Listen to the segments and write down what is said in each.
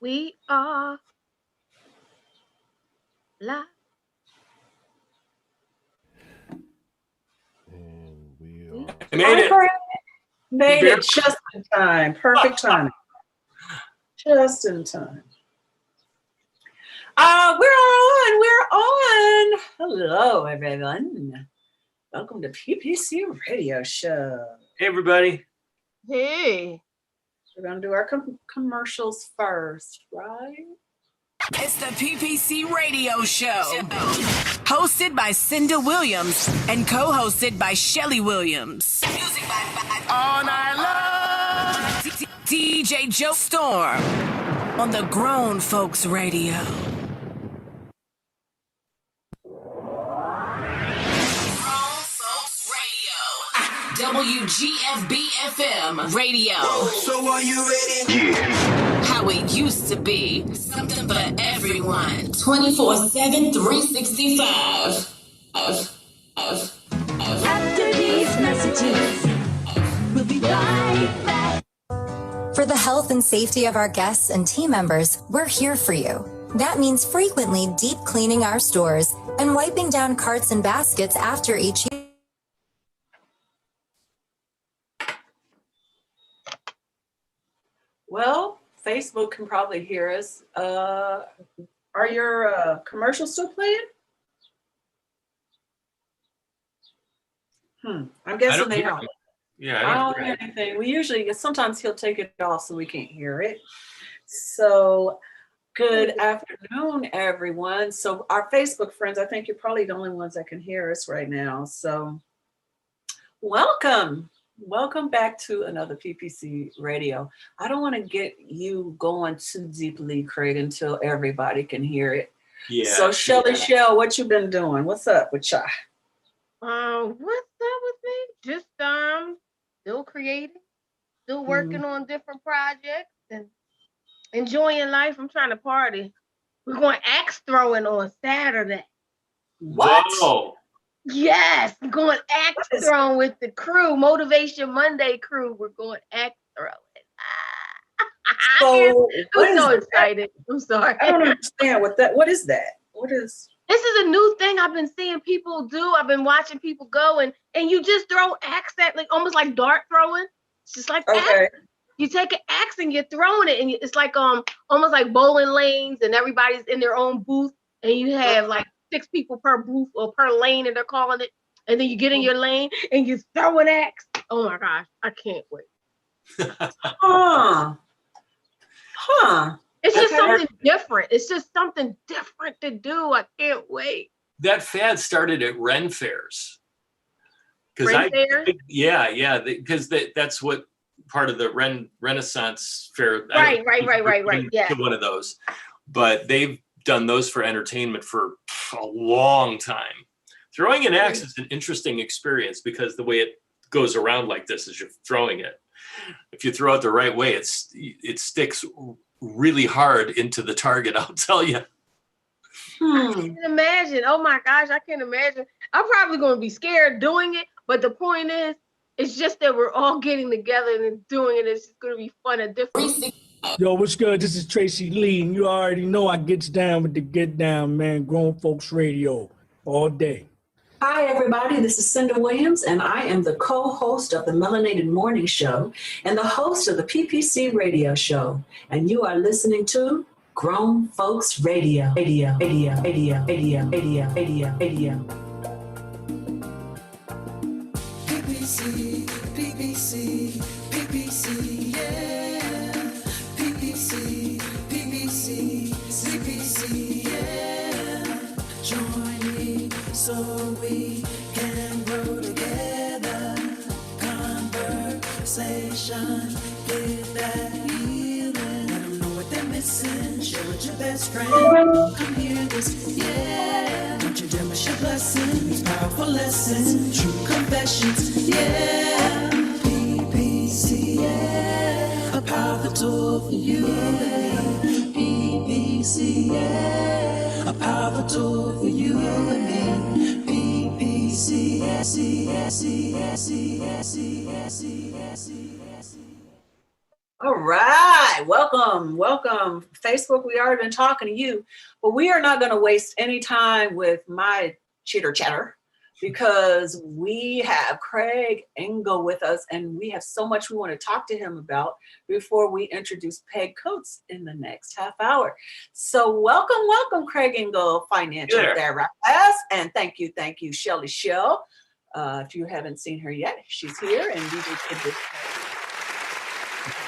We are live. And we I made it. Made it just in time. Perfect timing. Just in time. We're on. Hello, everyone. Welcome to PPC Radio Show. Hey, everybody. Hey. We're going to do our commercials first, right? It's the PPC Radio Show. Hosted by Cinda Williams and co-hosted by Shelly Williams. Music by All Night Long. DJ Joe Storm on the Grown Folks Radio. WGFB-FM Radio. So are you ready? Yeah. How it used to be. Something for everyone. 24/7, 365. After these messages, we'll be right back. For the health and safety of our guests and team members, we're here for you. That means frequently deep cleaning our stores and wiping down carts and baskets after each use. Well, Facebook can probably hear us. Are your commercials still playing? I'm guessing they are. Yeah, I don't hear anything. We usually, sometimes he'll take it off so we can't hear it. So, good afternoon, everyone. So, our Facebook friends, I think you're probably the only ones that can hear us right now. So, welcome. Welcome back to another PPC Radio. I don't want to get you going too deeply, Craig, until everybody can hear it. Yeah. So, Shelly, Shell, what you been doing? What's up with y'all? What's up with me? Just still creating, still working on different projects and enjoying life. I'm trying to party. We're going axe throwing on Saturday. What? Whoa. Yes, I'm going axe throwing with the crew, Motivation Monday crew. We're going axe throwing. So, I'm so excited. I'm sorry. I don't understand what is that? What is? This is a new thing I've been seeing people do. I've been watching people go and you just throw axe at like almost like dart throwing. It's just like okay. axe. You take an axe and you're throwing it, and it's like almost like bowling lanes, and everybody's in their own booth, and you have like 6 people per booth or per lane, and they're calling it. And then you get in your lane and you throw an axe. Oh my gosh, I can't wait. It's just something different. It's just something different to do. I can't wait. That fad started at Ren fairs. Ren fairs? Yeah, because that's what part of the Renaissance fair. Right. Yeah. One of those, but they've done those for entertainment for a long time. Throwing an axe is an interesting experience because the way it goes around like this is you're throwing it. If you throw it the right way, it sticks really hard into the target, I'll tell you. I can't imagine. Oh my gosh, I can't imagine. I'm probably going to be scared doing it, but the point is, it's just that we're all getting together and doing it. It's going to be fun and different. Yo, what's good? This is Tracy Lee, and you already know I gets down with the Get Down, man. Grown Folks Radio all day. Hi, everybody. This is Cinda Williams, and I am the co-host of the Melanated Morning Show and the host of the PPC Radio Show. And you are listening to Grown Folks Radio. Radio. PPC, yeah. PPC, yeah. Join me so we can grow together. Conversation, get that healing. Let them know what they're missing. Share with your best friend. Come hear this, yeah. Don't you dare miss your blessings. Powerful lessons, true confessions, yeah. PPC, yeah. A powerful tool for you and me. PPC, yeah. A powerful tool for you and me. PPC, All right. right, welcome. Facebook, we already been talking to you, but we are not going to waste any time with my chitter chatter because we have Craig Engel with us, and we have so much we want to talk to him about before we introduce Peg Coates in the next half hour. So welcome, Craig Engel, financial therapist, and thank you, Shelly Shell. If you haven't seen her yet, she's here, and DJ Kid this.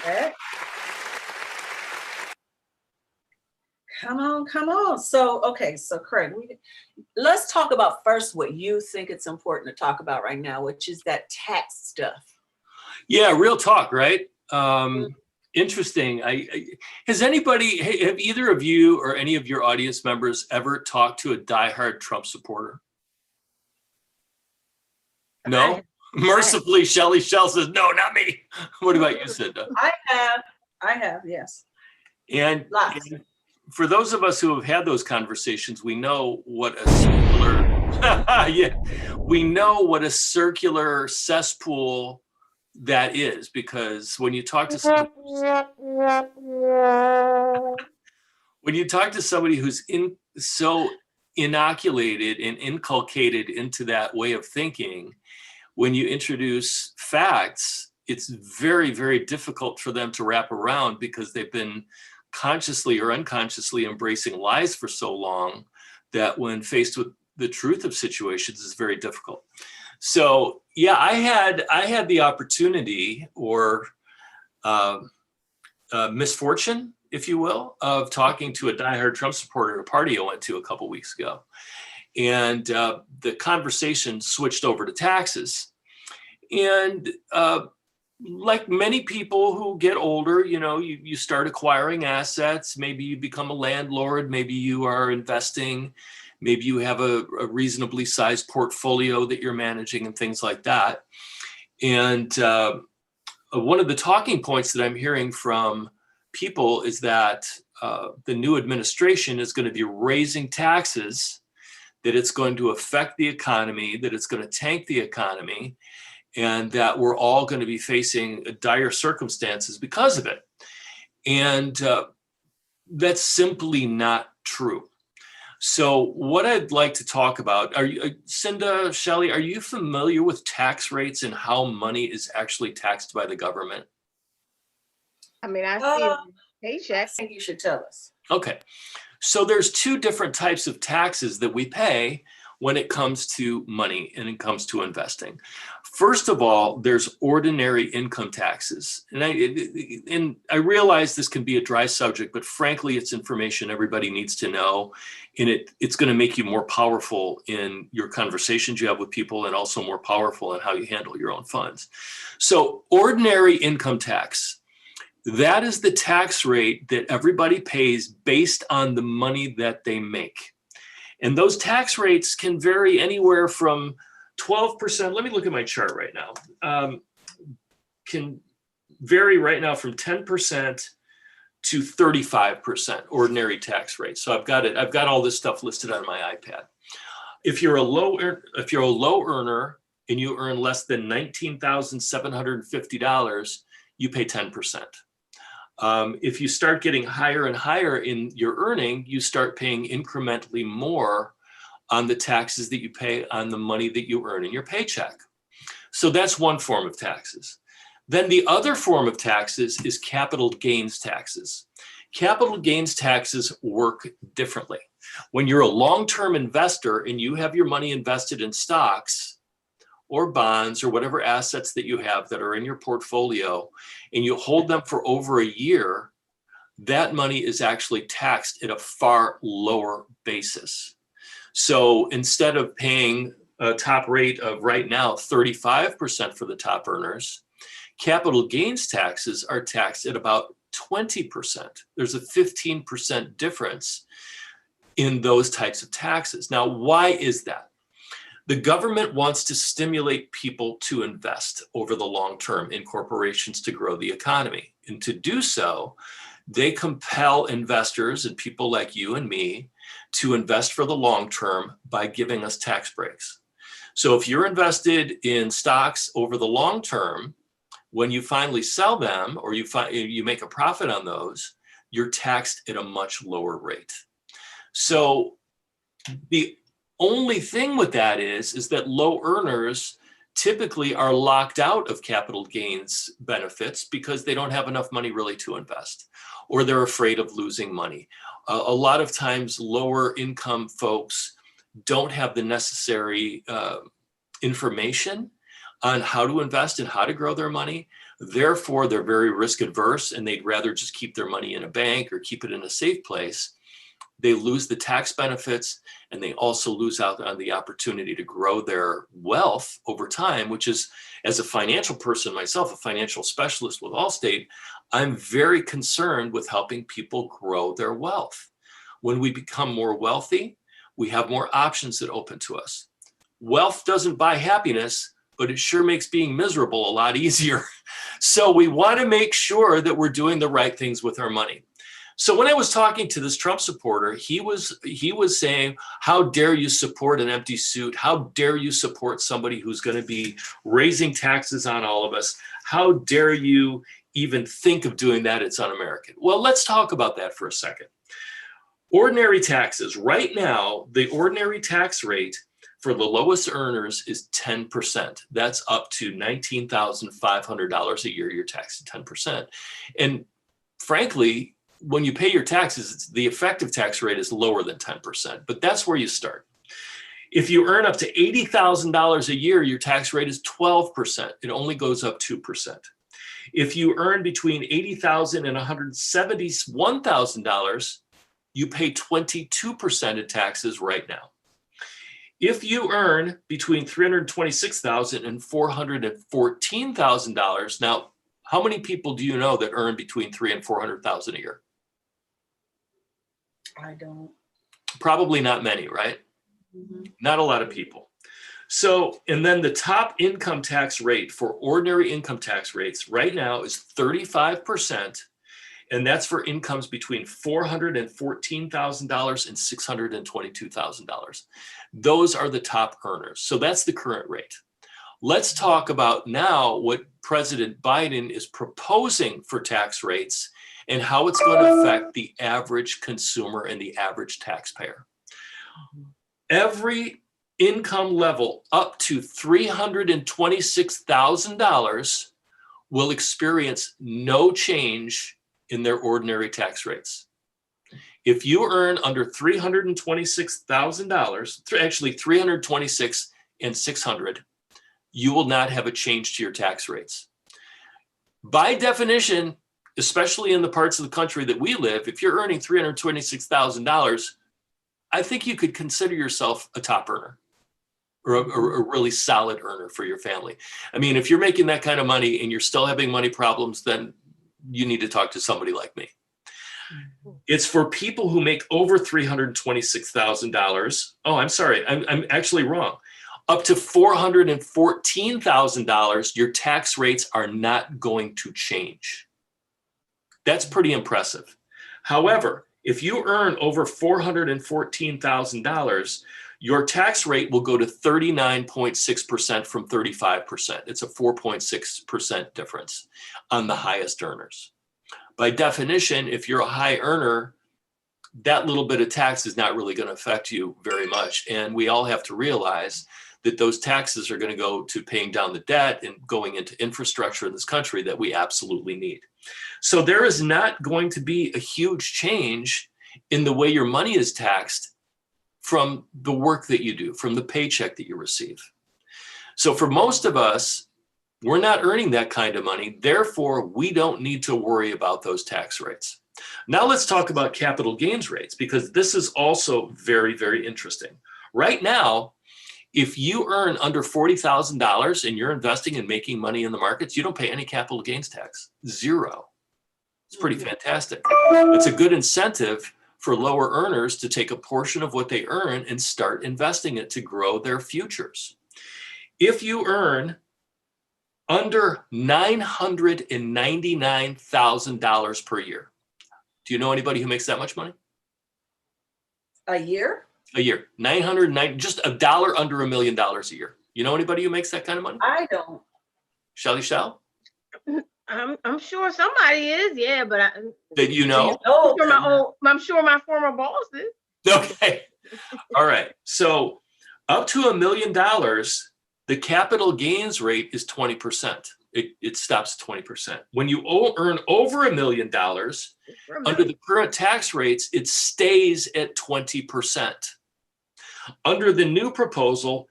Okay. Come on. So Craig, let's talk about first what you think it's important to talk about right now, which is that tax stuff. Yeah, real talk, right? Interesting. Have either of you or any of your audience members ever talked to a diehard Trump supporter? No? Mercifully, Shelly Shell says, no, not me. What about you, Cinda? I have, yes. And for those of us who have had those conversations, we know what a circular cesspool that is, because when you talk to somebody who's so inoculated and inculcated into that way of thinking, when you introduce facts, it's very, very difficult for them to wrap around because they've been consciously or unconsciously embracing lies for so long that when faced with the truth of situations, it's very difficult. So yeah, I had the opportunity or misfortune, if you will, of talking to a diehard Trump supporter at a party I went to a couple weeks ago. And the conversation switched over to taxes. And like many people who get older, you start acquiring assets. Maybe you become a landlord. Maybe you are investing. Maybe you have a reasonably sized portfolio that you're managing and things like that. And one of the talking points that I'm hearing from people is that the new administration is going to be raising taxes, that it's going to affect the economy, that it's going to tank the economy, and that we're all going to be facing dire circumstances because of it. And that's simply not true. So what I'd like to talk about, Cinda, Shelley, are you familiar with tax rates and how money is actually taxed by the government? I mean, I see paychecks. I think you should tell us. Okay. So there's two different types of taxes that we pay when it comes to money and it comes to investing. First of all, there's ordinary income taxes. And I realize this can be a dry subject, but frankly, it's information everybody needs to know. And it's going to make you more powerful in your conversations you have with people and also more powerful in how you handle your own funds. So ordinary income tax, that is the tax rate that everybody pays based on the money that they make. And those tax rates can vary anywhere from 12%. Let me look at my chart right now. Can vary right now from 10% to 35% ordinary tax rate. So I've got all this stuff listed on my iPad. If you're a low earner and you earn less than $19,750, you pay 10%. If you start getting higher and higher in your earning, you start paying incrementally more on the taxes that you pay on the money that you earn in your paycheck. So that's one form of taxes. Then the other form of taxes is capital gains taxes. Capital gains taxes work differently. When you're a long-term investor and you have your money invested in stocks or bonds or whatever assets that you have that are in your portfolio, and you hold them for over a year, that money is actually taxed at a far lower basis. So instead of paying a top rate of right now 35% for the top earners, capital gains taxes are taxed at about 20%. There's a 15% difference in those types of taxes. Now, why is that? The government wants to stimulate people to invest over the long term in corporations to grow the economy. And to do so, they compel investors and people like you and me to invest for the long term by giving us tax breaks. So if you're invested in stocks over the long term, When you finally sell them or you make a profit on those, you're taxed at a much lower rate. So the only thing with that is that low earners typically are locked out of capital gains benefits because they don't have enough money really to invest, or they're afraid of losing money. A lot of times lower income folks don't have the necessary information on how to invest and how to grow their money. Therefore, they're very risk adverse and they'd rather just keep their money in a bank or keep it in a safe place. They lose the tax benefits and they also lose out on the opportunity to grow their wealth over time, which is, as a financial person myself, a financial specialist with Allstate, I'm very concerned with helping people grow their wealth. When we become more wealthy, we have more options that open to us. Wealth doesn't buy happiness, but it sure makes being miserable a lot easier. So we want to make sure that we're doing the right things with our money. So when I was talking to this Trump supporter, he was saying, how dare you support an empty suit? How dare you support somebody who's going to be raising taxes on all of us? How dare you even think of doing that? It's un-American. Well, let's talk about that for a second. Ordinary taxes. Right now, the ordinary tax rate for the lowest earners is 10%. That's up to $19,500 a year. You're taxed at 10%. And frankly, when you pay your taxes, the effective tax rate is lower than 10%, but that's where you start. If you earn up to $80,000 a year, your tax rate is 12%. It only goes up 2%. If you earn between $80,000 and $171,000, you pay 22% in taxes right now. If you earn between $326,000 and $414,000, now, how many people do you know that earn between $300,000 and $400,000 a year? I don't. Probably not many, right? Mm-hmm. Not a lot of people. So, and then the top income tax rate for ordinary income tax rates right now is 35%. And that's for incomes between $414,000 and $622,000. Those are the top earners. So that's the current rate. Let's talk about now what President Biden is proposing for tax rates and how it's going to affect the average consumer and the average taxpayer. Every income level up to $326,000 will experience no change in their ordinary tax rates. If you earn under $326,000, actually $326,000 and $600,000, you will not have a change to your tax rates. By definition, especially in the parts of the country that we live, if you're earning $326,000, I think you could consider yourself a top earner or a really solid earner for your family. I mean, if you're making that kind of money and you're still having money problems, then you need to talk to somebody like me. It's for people who make over $326,000. Oh, I'm sorry. I'm actually wrong. Up to $414,000, your tax rates are not going to change. That's pretty impressive. However, if you earn over $414,000, your tax rate will go to 39.6% from 35%. It's a 4.6% difference on the highest earners. By definition, if you're a high earner, that little bit of tax is not really going to affect you very much. And we all have to realize that those taxes are going to go to paying down the debt and going into infrastructure in this country that we absolutely need. So there is not going to be a huge change in the way your money is taxed from the work that you do, from the paycheck that you receive. So for most of us, we're not earning that kind of money. Therefore, we don't need to worry about those tax rates. Now let's talk about capital gains rates, because this is also very, very interesting. Right now, if you earn under $40,000 and you're investing and making money in the markets, you don't pay any capital gains tax, zero. It's pretty fantastic. It's a good incentive for lower earners to take a portion of what they earn and start investing it to grow their futures. If you earn under $999,000 per year, do you know anybody who makes that much money? A year? A year. 990, just a dollar under $1 million a year. You know anybody who makes that kind of money? I don't. Shelly Shell? I'm sure somebody is, yeah, but that you know? I'm sure my former boss is. Okay. All right. So up to $1 million, the capital gains rate is 20%. It stops at 20%. When you earn over $1 million, under the current tax rates, it stays at 20%. Under the new proposal,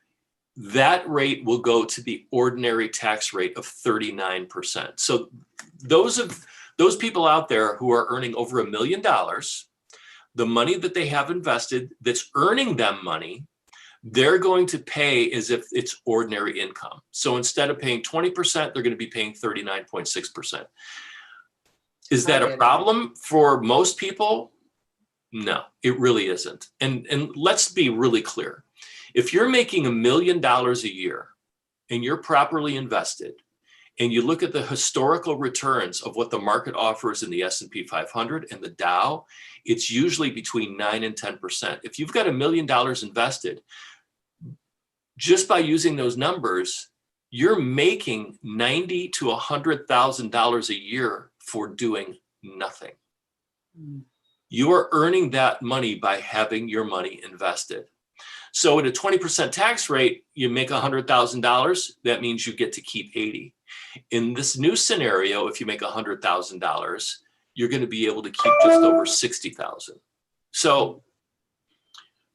that rate will go to the ordinary tax rate of 39%. So those people out there who are earning over $1 million, the money that they have invested that's earning them money, they're going to pay as if it's ordinary income. So instead of paying 20%, they're going to be paying 39.6%. Is that a problem for most people? No, it really isn't. And let's be really clear. If you're making $1 million a year and you're properly invested, and you look at the historical returns of what the market offers in the S&P 500 and the Dow, it's usually between 9 and 10%. If you've got $1 million invested, just by using those numbers, you're making $90,000 to $100,000 a year for doing nothing. You are earning that money by having your money invested. So at a 20% tax rate, you make $100,000. That means you get to keep 80. In this new scenario, if you make $100,000, you're going to be able to keep just over 60,000. So,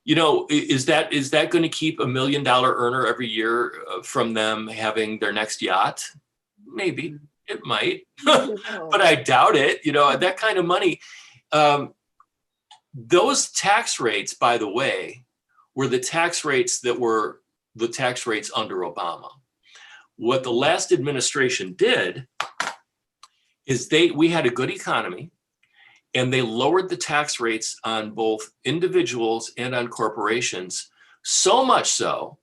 you know, is that going to keep $1 million earner every year from them having their next yacht? Maybe it might, but I doubt it. You know, that kind of money. Those tax rates, by the way, were the tax rates that were the tax rates under Obama. What the last administration did is we had a good economy, and they lowered the tax rates on both individuals and on corporations, so much so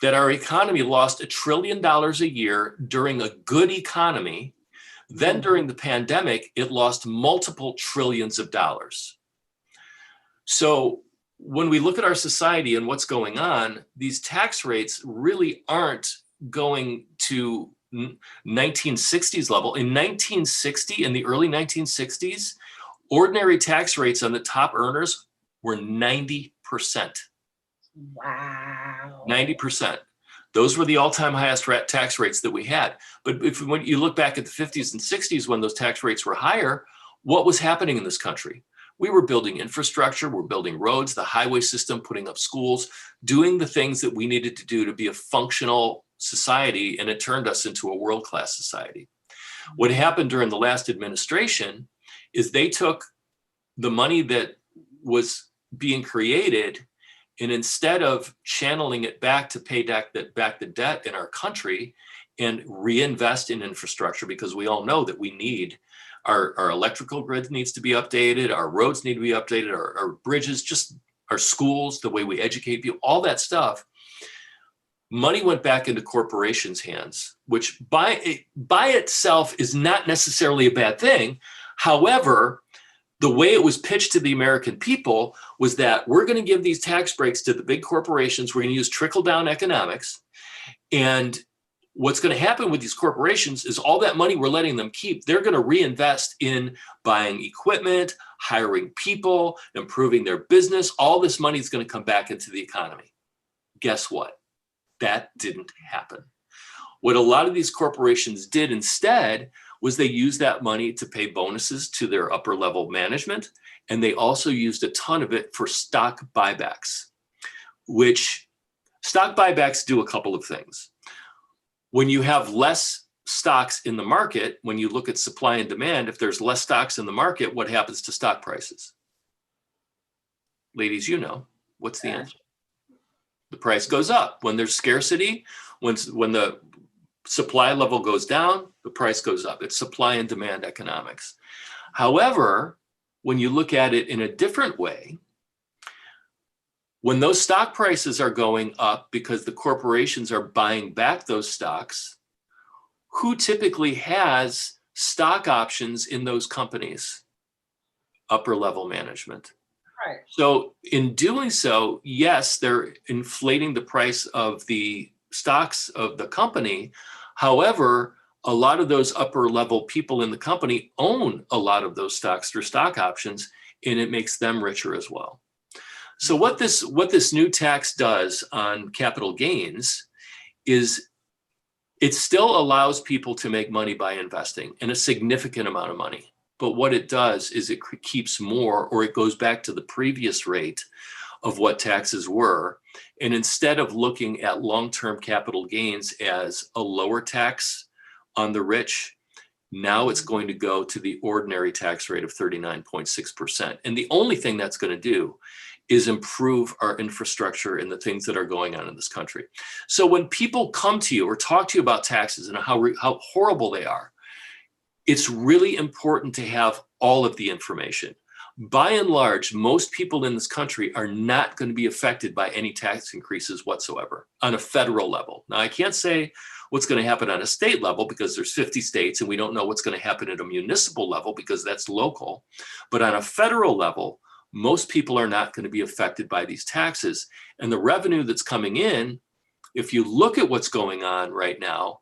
that our economy lost $1 trillion a year during a good economy. Then during the pandemic, it lost multiple trillions of dollars. So when we look at our society and what's going on, these tax rates really aren't going to 1960s level. In 1960, in the early 1960s, ordinary tax rates on the top earners were 90%. Wow. 90%. Those were the all-time highest tax rates that we had. But when you look back at the 50s and 60s, when those tax rates were higher, what was happening in this country? We were building infrastructure, we're building roads, the highway system, putting up schools, doing the things that we needed to do to be a functional society, and it turned us into a world-class society. What happened during the last administration is they took the money that was being created, and instead of channeling it back to pay back the debt in our country and reinvest in infrastructure, because we all know that we need our electrical grid needs to be updated, our roads need to be updated, our bridges, just our schools, the way we educate people, all that stuff. Money went back into corporations' hands, which by itself is not necessarily a bad thing. However, the way it was pitched to the American people was that we're going to give these tax breaks to the big corporations. We're going to use trickle-down economics. And what's going to happen with these corporations is all that money we're letting them keep, they're going to reinvest in buying equipment, hiring people, improving their business. All this money is going to come back into the economy. Guess what? That didn't happen. What a lot of these corporations did instead was they used that money to pay bonuses to their upper level management. And they also used a ton of it for stock buybacks, which stock buybacks do a couple of things. When you have less stocks in the market, when you look at supply and demand, if there's less stocks in the market, what happens to stock prices? Ladies, you know, what's the answer? The price goes up. When there's scarcity, when the supply level goes down, the price goes up. It's supply and demand economics. However, when you look at it in a different way, when those stock prices are going up because the corporations are buying back those stocks, who typically has stock options in those companies? Upper level management. Right. So in doing so, yes, they're inflating the price of the stocks of the company. However, a lot of those upper level people in the company own a lot of those stocks through stock options, and it makes them richer as well. So what this new tax does on capital gains is it still allows people to make money by investing, and a significant amount of money. But what it does is it keeps more, or it goes back to the previous rate of what taxes were. And instead of looking at long-term capital gains as a lower tax on the rich, now it's going to go to the ordinary tax rate of 39.6%. And the only thing that's going to do is improve our infrastructure and the things that are going on in this country. So when people come to you or talk to you about taxes and how horrible they are, it's really important to have all of the information. By and large, most people in this country are not going to be affected by any tax increases whatsoever on a federal level. Now, I can't say what's going to happen on a state level because there's 50 states, and we don't know what's going to happen at a municipal level because that's local. But on a federal level, most people are not going to be affected by these taxes. And the revenue that's coming in, if you look at what's going on right now,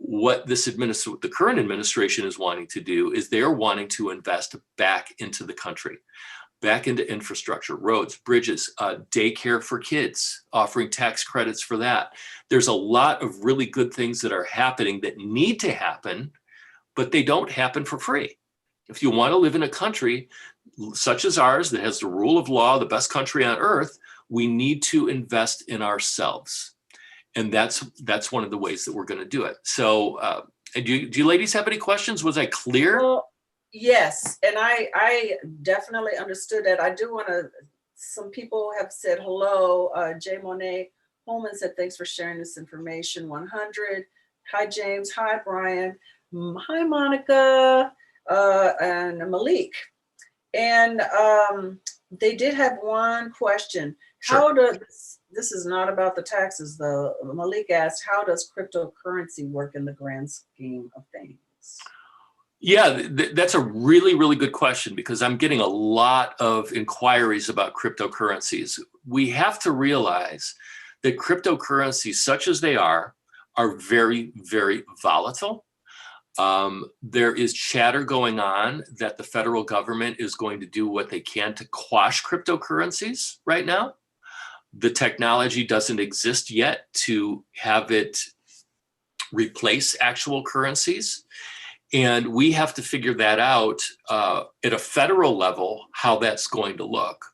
what the current administration is wanting to do is they're wanting to invest back into the country, back into infrastructure, roads, bridges, daycare for kids, offering tax credits for that. There's a lot of really good things that are happening that need to happen, but they don't happen for free. If you want to live in a country such as ours that has the rule of law, the best country on earth, we need to invest in ourselves. And that's one of the ways that we're going to do it. So do you ladies have any questions? Was I clear? Well, yes. And I definitely understood that. I do want to, some people have said hello. Jay Monet Holman said, thanks for sharing this information. 100. Hi, James. Hi, Brian. Hi, Monica and Malik. And they did have one question. Sure. How does, this is not about the taxes though. Malik asked, how does cryptocurrency work in the grand scheme of things? Yeah, that's a really, really good question because I'm getting a lot of inquiries about cryptocurrencies. We have to realize that cryptocurrencies, such as they are very, very volatile. There is chatter going on that the federal government is going to do what they can to quash cryptocurrencies right now. The technology doesn't exist yet to have it replace actual currencies. And we have to figure that out at a federal level, how that's going to look.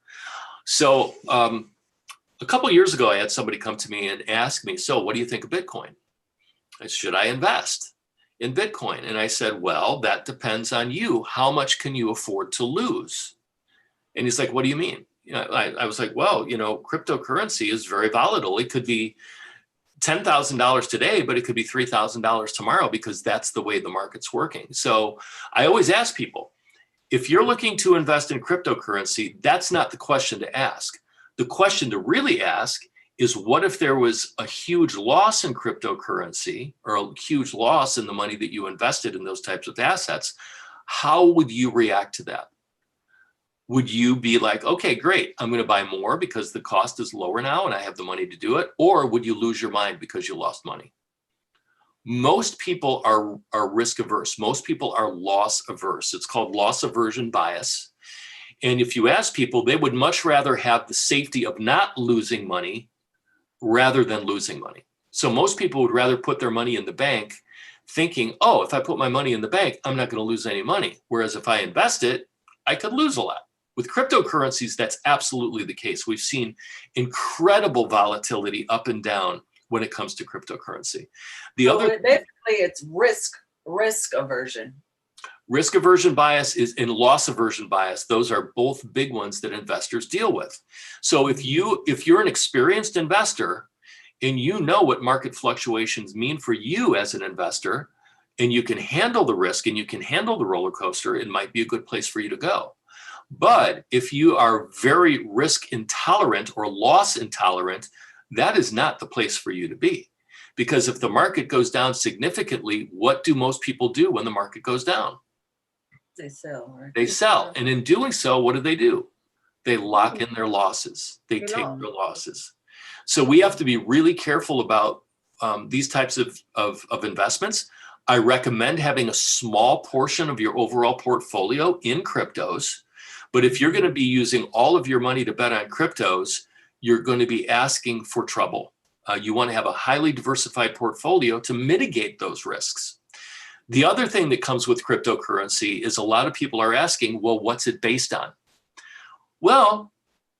So a couple of years ago, I had somebody come to me and ask me, so what do you think of Bitcoin? I said, should I invest in Bitcoin? And I said, well, that depends on you. How much can you afford to lose? And he's like, what do you mean? I was like, well, cryptocurrency is very volatile. It could be $10,000 today, but it could be $3,000 tomorrow because that's the way the market's working. So I always ask people, if you're looking to invest in cryptocurrency, that's not the question to ask. The question to really ask is, what if there was a huge loss in cryptocurrency or a huge loss in the money that you invested in those types of assets? How would you react to that? Would you be like, okay, great, I'm going to buy more because the cost is lower now and I have the money to do it? Or would you lose your mind because you lost money? Most people are risk averse. Most people are loss averse. It's called loss aversion bias. And if you ask people, they would much rather have the safety of not losing money rather than losing money. So most people would rather put their money in the bank thinking, oh, if I put my money in the bank, I'm not going to lose any money. Whereas if I invest it, I could lose a lot. With cryptocurrencies, that's absolutely the case. We've seen incredible volatility up and down when it comes to cryptocurrency. Basically, it's risk aversion. Risk aversion bias and loss aversion bias. Those are both big ones that investors deal with. So if you're an experienced investor and you know what market fluctuations mean for you as an investor, and you can handle the risk and you can handle the roller coaster, it might be a good place for you to go. But if you are very risk intolerant or loss intolerant, that is not the place for you to be. Because if the market goes down significantly, what do most people do when the market goes down? They sell, right? They sell. And in doing so, what do? They lock in their losses. They take their losses. So we have to be really careful about these types of investments. I recommend having a small portion of your overall portfolio in cryptos. But if you're going to be using all of your money to bet on cryptos, you're going to be asking for trouble. You want to have a highly diversified portfolio to mitigate those risks. The other thing that comes with cryptocurrency is a lot of people are asking, well, what's it based on? Well,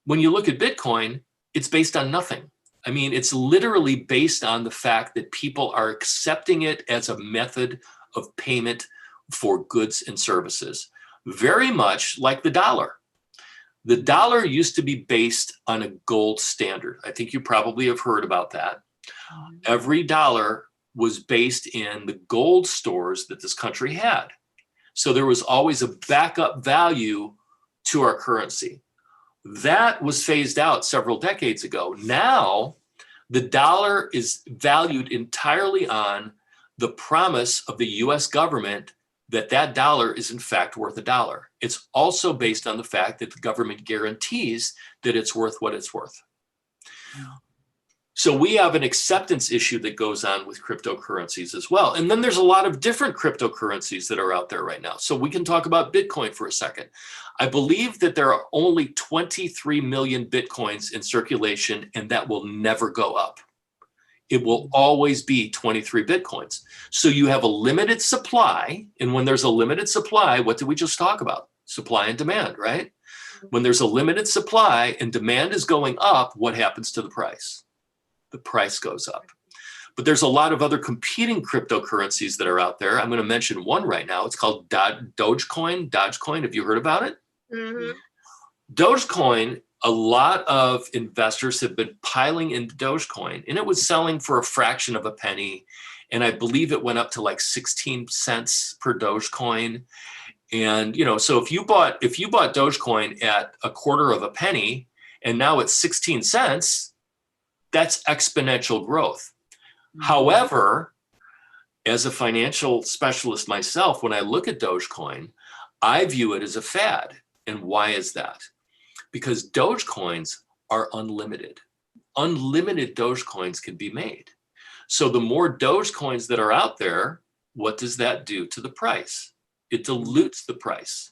when you look at Bitcoin, it's based on nothing. I mean, it's literally based on the fact that people are accepting it as a method of payment for goods and services, very much like the dollar. The dollar used to be based on a gold standard. I think you probably have heard about that. Every dollar was based in the gold stores that this country had. So there was always a backup value to our currency. That was phased out several decades ago. Now, the dollar is valued entirely on the promise of the US government that that dollar is in fact worth $1. It's also based on the fact that the government guarantees that it's worth what it's worth. So we have an acceptance issue that goes on with cryptocurrencies as well. And then there's a lot of different cryptocurrencies that are out there right now. So we can talk about Bitcoin for a second. I believe that there are only 23 million Bitcoins in circulation, and that will never go up. It will always be 23 Bitcoins. So you have a limited supply. And when there's a limited supply, what did we just talk about? Supply and demand, right? When there's a limited supply and demand is going up, what happens to the price? The price goes up. But there's a lot of other competing cryptocurrencies that are out there. I'm going to mention one right now. It's called Dogecoin. Dogecoin. Have you heard about it? Mm-hmm. Dogecoin, a lot of investors have been piling into Dogecoin, and it was selling for a fraction of a penny. And I believe it went up to like 16 cents per Dogecoin. And, so if you bought Dogecoin at a quarter of a penny and now it's 16 cents, that's exponential growth. However, as a financial specialist myself, when I look at Dogecoin, I view it as a fad. And why is that? Because Dogecoins are unlimited. Unlimited Dogecoins can be made. So the more Dogecoins that are out there, what does that do to the price? It dilutes the price.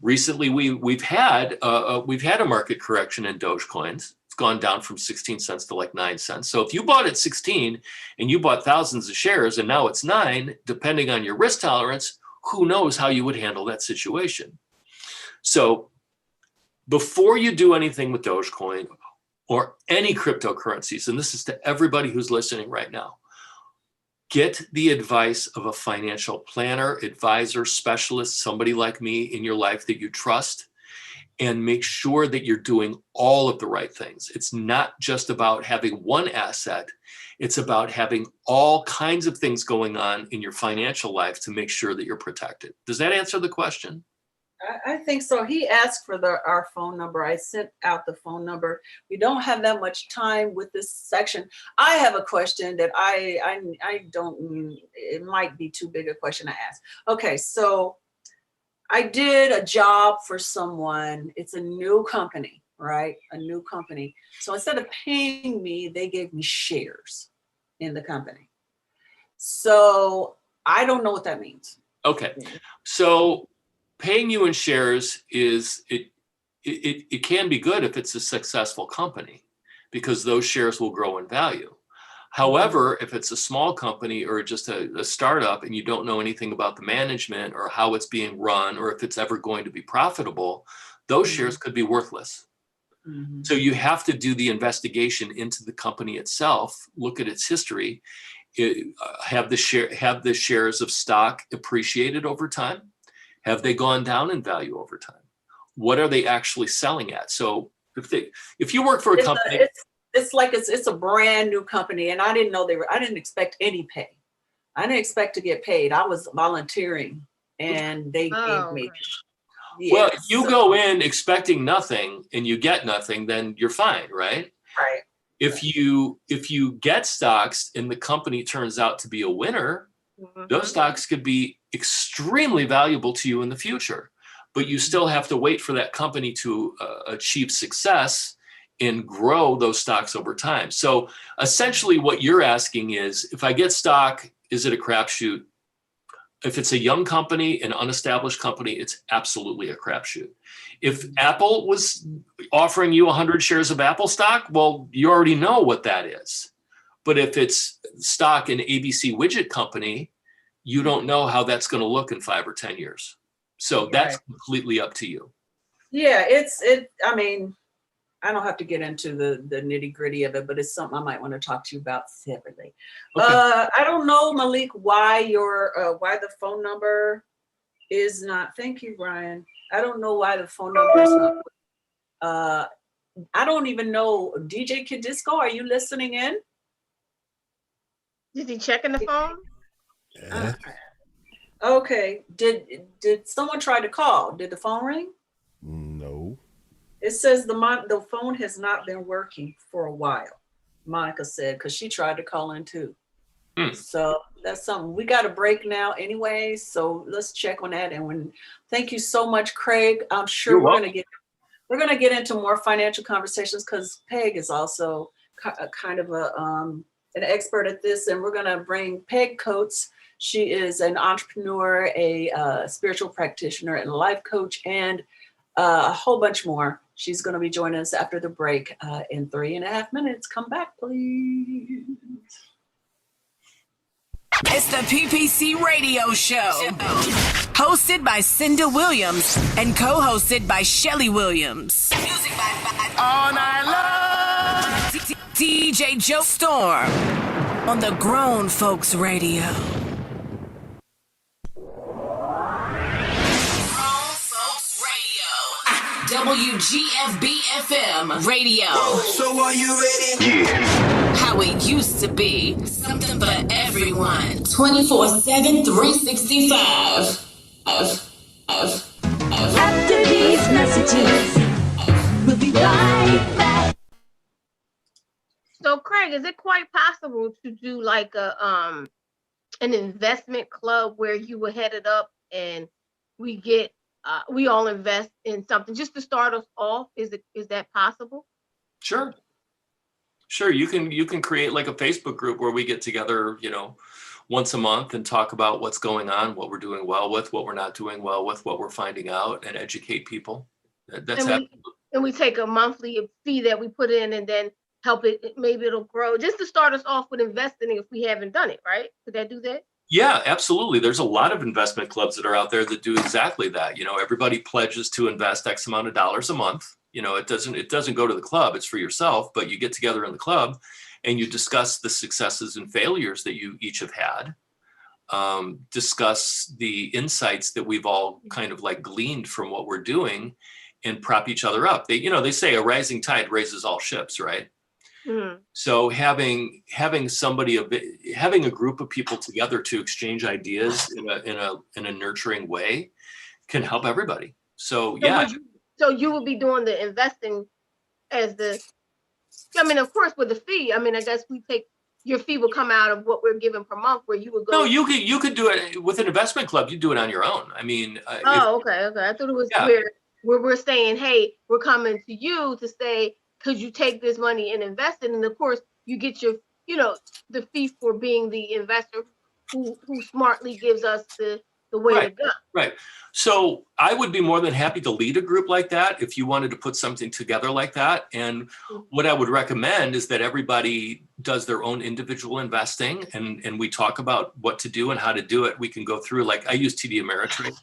Recently, we've had a market correction in Dogecoins. It's gone down from 16 cents to like 9 cents. So if you bought at 16 and you bought thousands of shares and now it's 9, depending on your risk tolerance, who knows how you would handle that situation. So before you do anything with Dogecoin or any cryptocurrencies, and this is to everybody who's listening right now, get the advice of a financial planner, advisor, specialist, somebody like me in your life that you trust, and make sure that you're doing all of the right things. It's not just about having one asset. It's about having all kinds of things going on in your financial life to make sure that you're protected. Does that answer the question? I think so. He asked for our phone number. I sent out the phone number. We don't have that much time with this section. I have a question that I don't, it might be too big a question to ask. Okay, so I did a job for someone. It's a new company, right? A new company. So instead of paying me, they gave me shares in the company. So I don't know what that means. Okay, so paying you in shares it can be good if it's a successful company, because those shares will grow in value. However, if it's a small company or just a startup and you don't know anything about the management or how it's being run or if it's ever going to be profitable, those shares could be worthless. Mm-hmm. So you have to do the investigation into the company itself, look at its history, have the shares of stock appreciated over time? Have they gone down in value over time? What are they actually selling at? So if you work for a company, it's a brand new company, and I didn't know I didn't expect any pay. I didn't expect to get paid. I was volunteering, and they gave me. Yeah, well, if you go in expecting nothing and you get nothing, then you're fine, right? Right. If you get stocks and the company turns out to be a winner, mm-hmm. those stocks could be extremely valuable to you in the future, but you still have to wait for that company to achieve success and grow those stocks over time. So essentially what you're asking is, if I get stock, is it a crapshoot? If it's a young company, an unestablished company, it's absolutely a crapshoot. If Apple was offering you 100 shares of Apple stock, well, you already know what that is. But if it's stock in ABC Widget Company, you don't know how that's going to look in 5 or 10 years. So that's completely up to you. Yeah, I mean, I don't have to get into the nitty gritty of it, but it's something I might want to talk to you about separately. Okay. I don't know, Malik, why the phone number is not. Thank you, Brian. I don't know why the phone number is not. I don't even know. DJ Kid Disco, are you listening in? Is he checking the phone? Yeah. Okay. Did someone try to call? Did the phone ring? No. It says the phone has not been working for a while, Monica said, because she tried to call in too. So that's something. We got a break now anyway, so let's check on that. And thank you so much, Craig. I'm sure we're gonna get into more financial conversations because Peg is also kind of an expert at this, and we're gonna bring Peg Coates. She is an entrepreneur, a spiritual practitioner, and a life coach, and a whole bunch more. She's going to be joining us after the break in 3.5 minutes. Come back, please. It's the PPC Radio Show, hosted by Cinda Williams and co-hosted by Shelly Williams. Music by All Night Long. DJ Joe Storm on the Grown Folks Radio. WGFB-FM radio. So are you ready? Yeah. How it used to be. Something for everyone. 24/7, 365. After these messages, we'll be right back. So, Craig, is it quite possible to do like an investment club where you would head it up and we all invest in something just to start us off? Is that possible? Sure. You can create like a Facebook group where we get together, once a month and talk about what's going on, what we're doing well with, what we're not doing well with, what we're finding out, and educate people. And we take a monthly fee that we put in and then help it. Maybe it'll grow just to start us off with investing if we haven't done it, right? Could that do that? Yeah, absolutely. There's a lot of investment clubs that are out there that do exactly that. Everybody pledges to invest X amount of dollars a month. It doesn't go to the club, it's for yourself, but you get together in the club and you discuss the successes and failures that you each have had. Discuss the insights that we've all kind of like gleaned from what we're doing and prop each other up. They say a rising tide raises all ships, right? Mm-hmm. So having a group of people together to exchange ideas in a nurturing way can help everybody. So yeah. So you would be doing the investing of course with the fee. I guess your fee will come out of what we're given per month, where you would go. No, you could do it with an investment club. You do it on your own. Okay. I thought it was where we're saying, hey, we're coming to you to say, could you take this money and invest it? And of course, you get your, the fee for being the investor who smartly gives us the way to go. Right. So I would be more than happy to lead a group like that if you wanted to put something together like that. And what I would recommend is that everybody does their own individual investing and we talk about what to do and how to do it. We can go through, like I use TD Ameritrade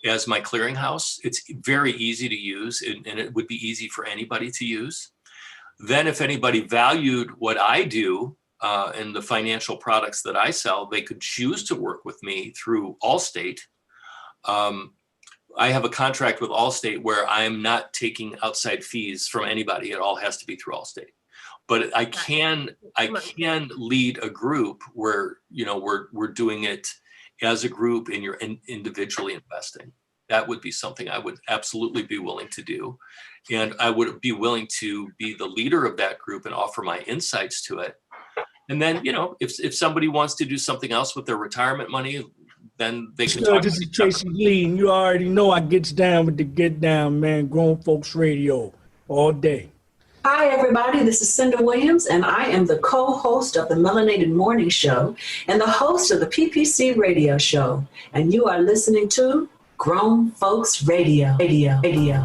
as my clearinghouse. It's very easy to use and it would be easy for anybody to use. Then if anybody valued what I do and the financial products that I sell, they could choose to work with me through Allstate. I have a contract with Allstate where I'm not taking outside fees from anybody. It all has to be through Allstate. But I can lead a group where, we're doing it as a group and you're individually investing. That would be something I would absolutely be willing to do. And I would be willing to be the leader of that group and offer my insights to it. And then, if somebody wants to do something else with their retirement money, then they can talk. This is Tracy Lee, and you already know I gets down with the get down, man. Grown Folks Radio all day. Hi, everybody. This is Cinda Williams, and I am the co-host of the Melanated Morning Show and the host of the PPC Radio Show. And you are listening to Grown Folks Radio. Radio. PPC,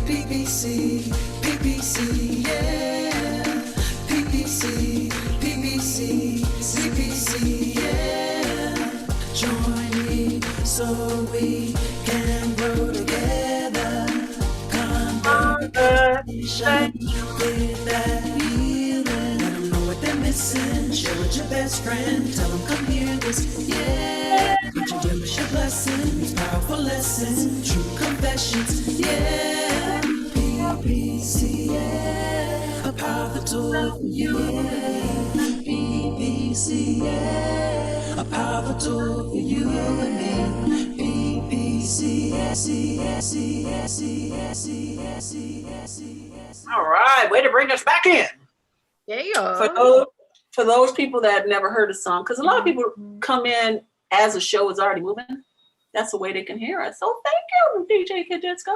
PPC, PPC, yeah. PPC, PPC, CPC, yeah. Join me so we can grow together. Conversation with that healing. Let them know what they're missing. Share with your best friend. Tell them come hear this, yeah. Don't you diminish your blessings. Powerful lessons. True confessions, yeah. PPC, yeah. A powerful tool for you. PPC, yeah. A powerful tool for you and me. PPC, All right, way to bring us back in. Yeah. For those people that never heard a song, because a lot of people come in as the show is already moving. That's the way they can hear us. So thank you, DJ Kid Disco.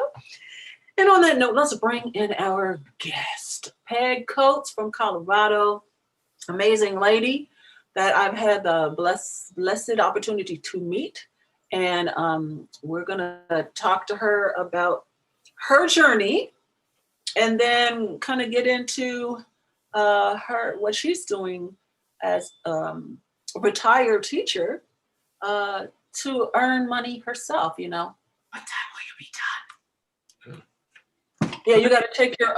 And on that note, let's bring in our guest, Peg Coates from Colorado. Amazing lady that I've had the blessed opportunity to meet. And we're gonna talk to her about her journey and then kind of get into what she's doing as a retired teacher to earn money herself, you know. What time will you be done? Yeah, you got to take your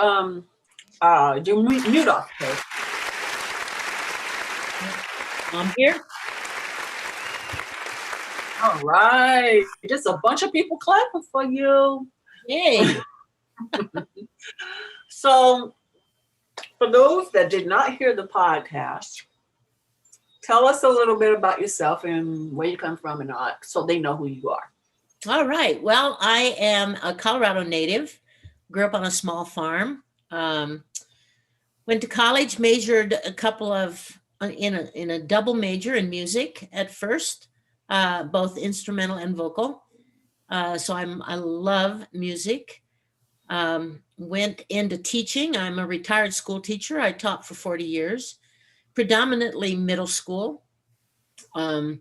mute off. Okay? I'm here. All right, just a bunch of people clapping for you. Yay. So, for those that did not hear the podcast, tell us a little bit about yourself and where you come from and all that, so they know who you are. All right. Well, I am a Colorado native. Grew up on a small farm. Went to college, majored in a double major in music at first, both instrumental and vocal. So I love music. Went into teaching. I'm a retired school teacher. I taught for 40 years, predominantly middle school, and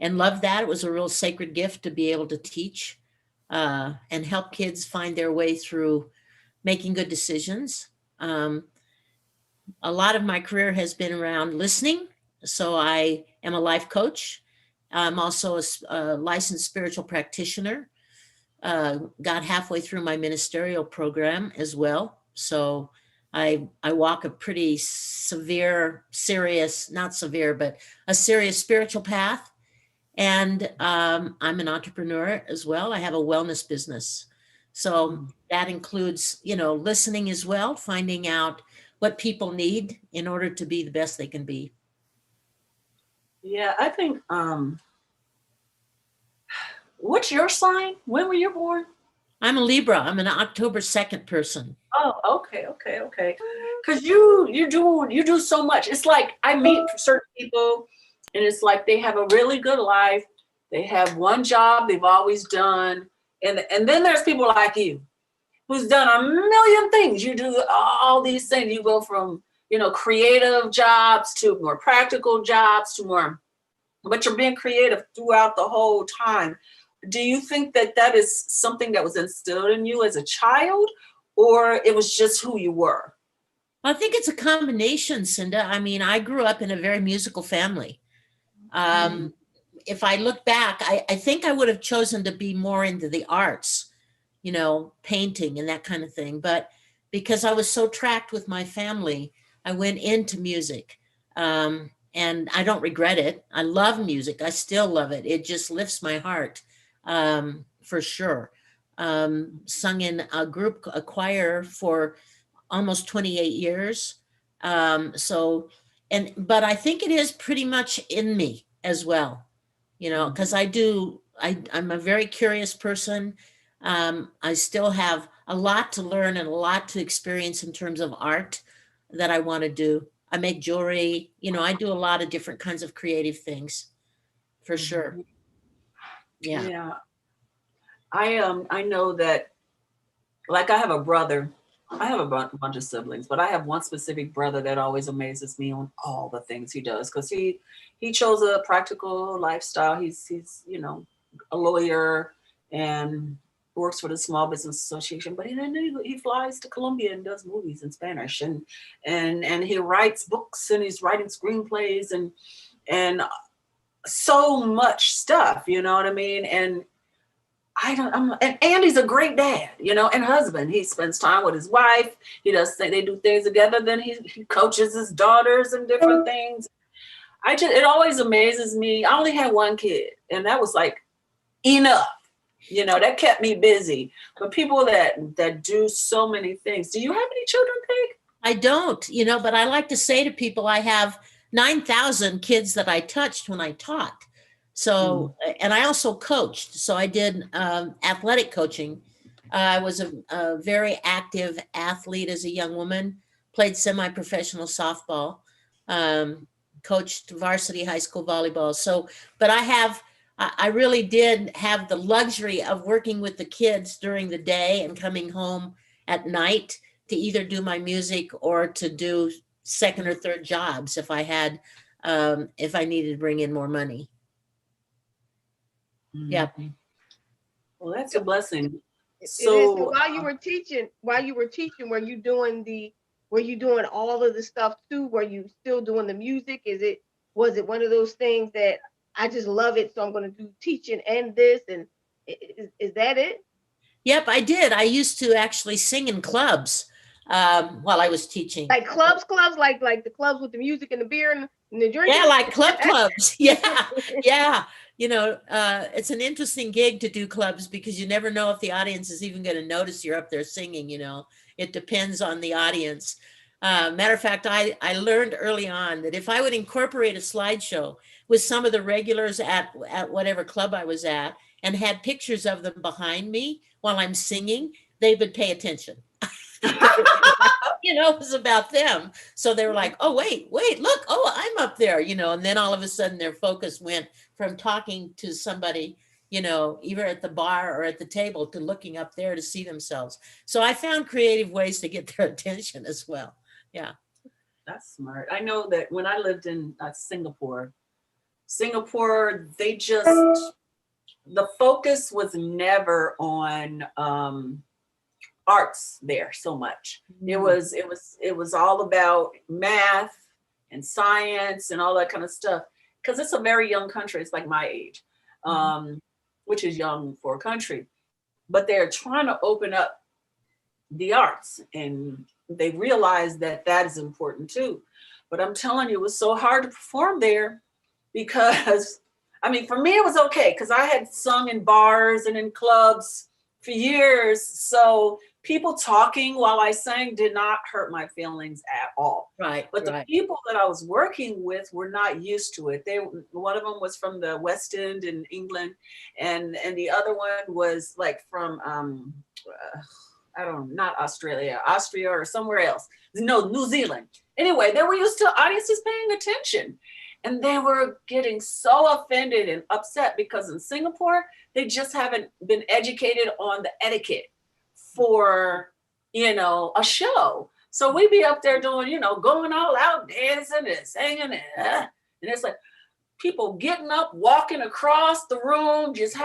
loved that. It was a real sacred gift to be able to teach and help kids find their way through making good decisions. A lot of my career has been around listening. So I am a life coach. I'm also a licensed spiritual practitioner. Got halfway through my ministerial program as well. So I walk a pretty serious, not severe, but a serious spiritual path. And I'm an entrepreneur as well. I have a wellness business. So that includes, listening as well, finding out what people need in order to be the best they can be. Yeah, I think, what's your sign? When were you born? I'm a Libra. I'm an October 2nd person. Oh, okay. Because you do so much. It's like I meet certain people, and it's like they have a really good life. They have one job they've always done, and then there's people like you, who's done a million things. You do all these things. You go from creative jobs to more practical jobs to more, but you're being creative throughout the whole time. Do you think that is something that was instilled in you as a child, or it was just who you were? I think it's a combination, Cinda. I mean, I grew up in a very musical family. If I look back, I think I would have chosen to be more into the arts, painting and that kind of thing. But because I was so tracked with my family, I went into music. And I don't regret it. I love music. I still love it. It just lifts my heart. For sure. Sung in a choir for almost 28 years. But I think it is pretty much in me as well, because I'm a very curious person. I still have a lot to learn and a lot to experience in terms of art that I want to do. I make jewelry, I do a lot of different kinds of creative things, for sure. Yeah. I know that, like, I have a brother. I have a bunch of siblings, but I have one specific brother that always amazes me on all the things he does, because he chose a practical lifestyle. He's a lawyer and works for the Small Business Association, but he flies to Colombia and does movies in Spanish, and he writes books, and he's writing screenplays and so much stuff, you know what I mean? And and he's a great dad, and husband. He spends time with his wife. They do things together. Then he coaches his daughters and different things. It always amazes me. I only had one kid, and that was like enough. That kept me busy. But people that do so many things. Do you have any children, Peg? I don't, but I like to say to people, I have 9,000 kids that I touched when I taught. So, and I also coached. So I did athletic coaching. I was a very active athlete as a young woman, played semi-professional softball, coached varsity high school volleyball. So, but I really did have the luxury of working with the kids during the day and coming home at night to either do my music or to do second or third jobs if I needed to bring in more money. Yeah. Well, that's a blessing. So while you were teaching, were you doing all of the stuff too? Were you still doing the music? Was it one of those things that I just love it, so I'm going to do teaching and this, and is that it? Yep, I did. I used to actually sing in clubs while I was teaching. Like clubs, like the clubs with the music and the beer and the drink. Yeah, like clubs. Yeah. It's an interesting gig to do clubs because you never know if the audience is even going to notice you're up there singing. It depends on the audience. Matter of fact, I learned early on that if I would incorporate a slideshow with some of the regulars at whatever club I was at and had pictures of them behind me while I'm singing, they would pay attention. It was about them. So they were like, oh, wait, look, oh, I'm up there, and then all of a sudden their focus went from talking to somebody, either at the bar or at the table to looking up there to see themselves. So I found creative ways to get their attention as well. Yeah. That's smart. I know that when I lived in Singapore, the focus was never on arts there so much. It was all about math and science and all that kind of stuff, because it's a very young country. It's like my age, which is young for a country, but they're trying to open up the arts, and they realize that is important too. But I'm telling you, it was so hard to perform there because, for me, it was okay because I had sung in bars and in clubs for years. So people talking while I sang did not hurt my feelings at all. Right. But the people that I was working with were not used to it. One of them was from the West End in England, and the other one was like from I don't know, not Australia, Austria or somewhere else. No, New Zealand. Anyway, they were used to audiences paying attention. And they were getting so offended and upset because in Singapore, they just haven't been educated on the etiquette for, a show. So we'd be up there doing, going all out, dancing and singing. And it's like people getting up, walking across the room, just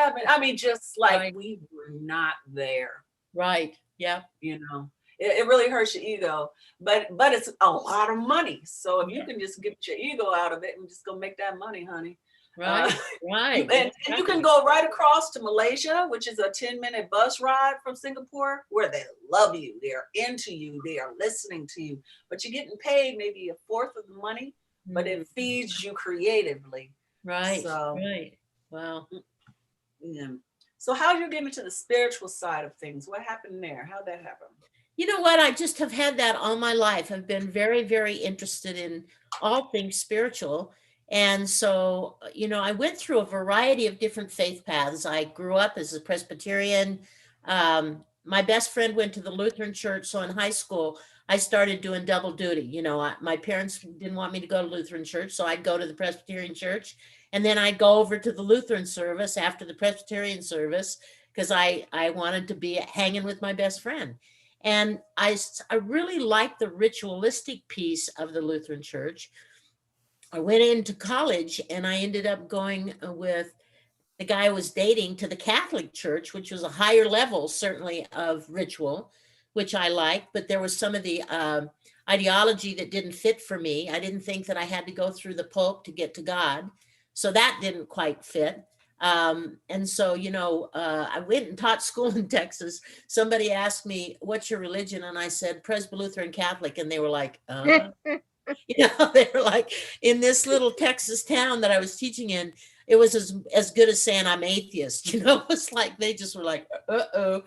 we were not there. Right. Yeah. It really hurts your ego, but it's a lot of money. So if you can just get your ego out of it and just go make that money, honey. Right. Right. And you can go right across to Malaysia, which is a 10-minute bus ride from Singapore, where they love you. They're into you. They are listening to you, but you're getting paid maybe a fourth of the money, but it feeds you creatively. Right. So, right. Wow. Yeah. So how did you get into the spiritual side of things? What happened there? How'd that happen? You know what? I just have had that all my life. I've been very, very interested in all things spiritual. And so, I went through a variety of different faith paths. I grew up as a Presbyterian. My best friend went to the Lutheran church. So in high school, I started doing double duty. My parents didn't want me to go to Lutheran church, so I'd go to the Presbyterian church. And then I'd go over to the Lutheran service after the Presbyterian service because I wanted to be hanging with my best friend. And I really liked the ritualistic piece of the Lutheran Church. I went into college and I ended up going with the guy I was dating to the Catholic Church, which was a higher level, certainly, of ritual, which I liked. But there was some of the ideology that didn't fit for me. I didn't think that I had to go through the Pope to get to God. So that didn't quite fit. And so, I went and taught school in Texas. Somebody asked me, "What's your religion?" And I said, Presbyterian Catholic. And they were like, they were like, in this little Texas town that I was teaching in, it was as good as saying I'm atheist. It's like, they just were like, uh-oh.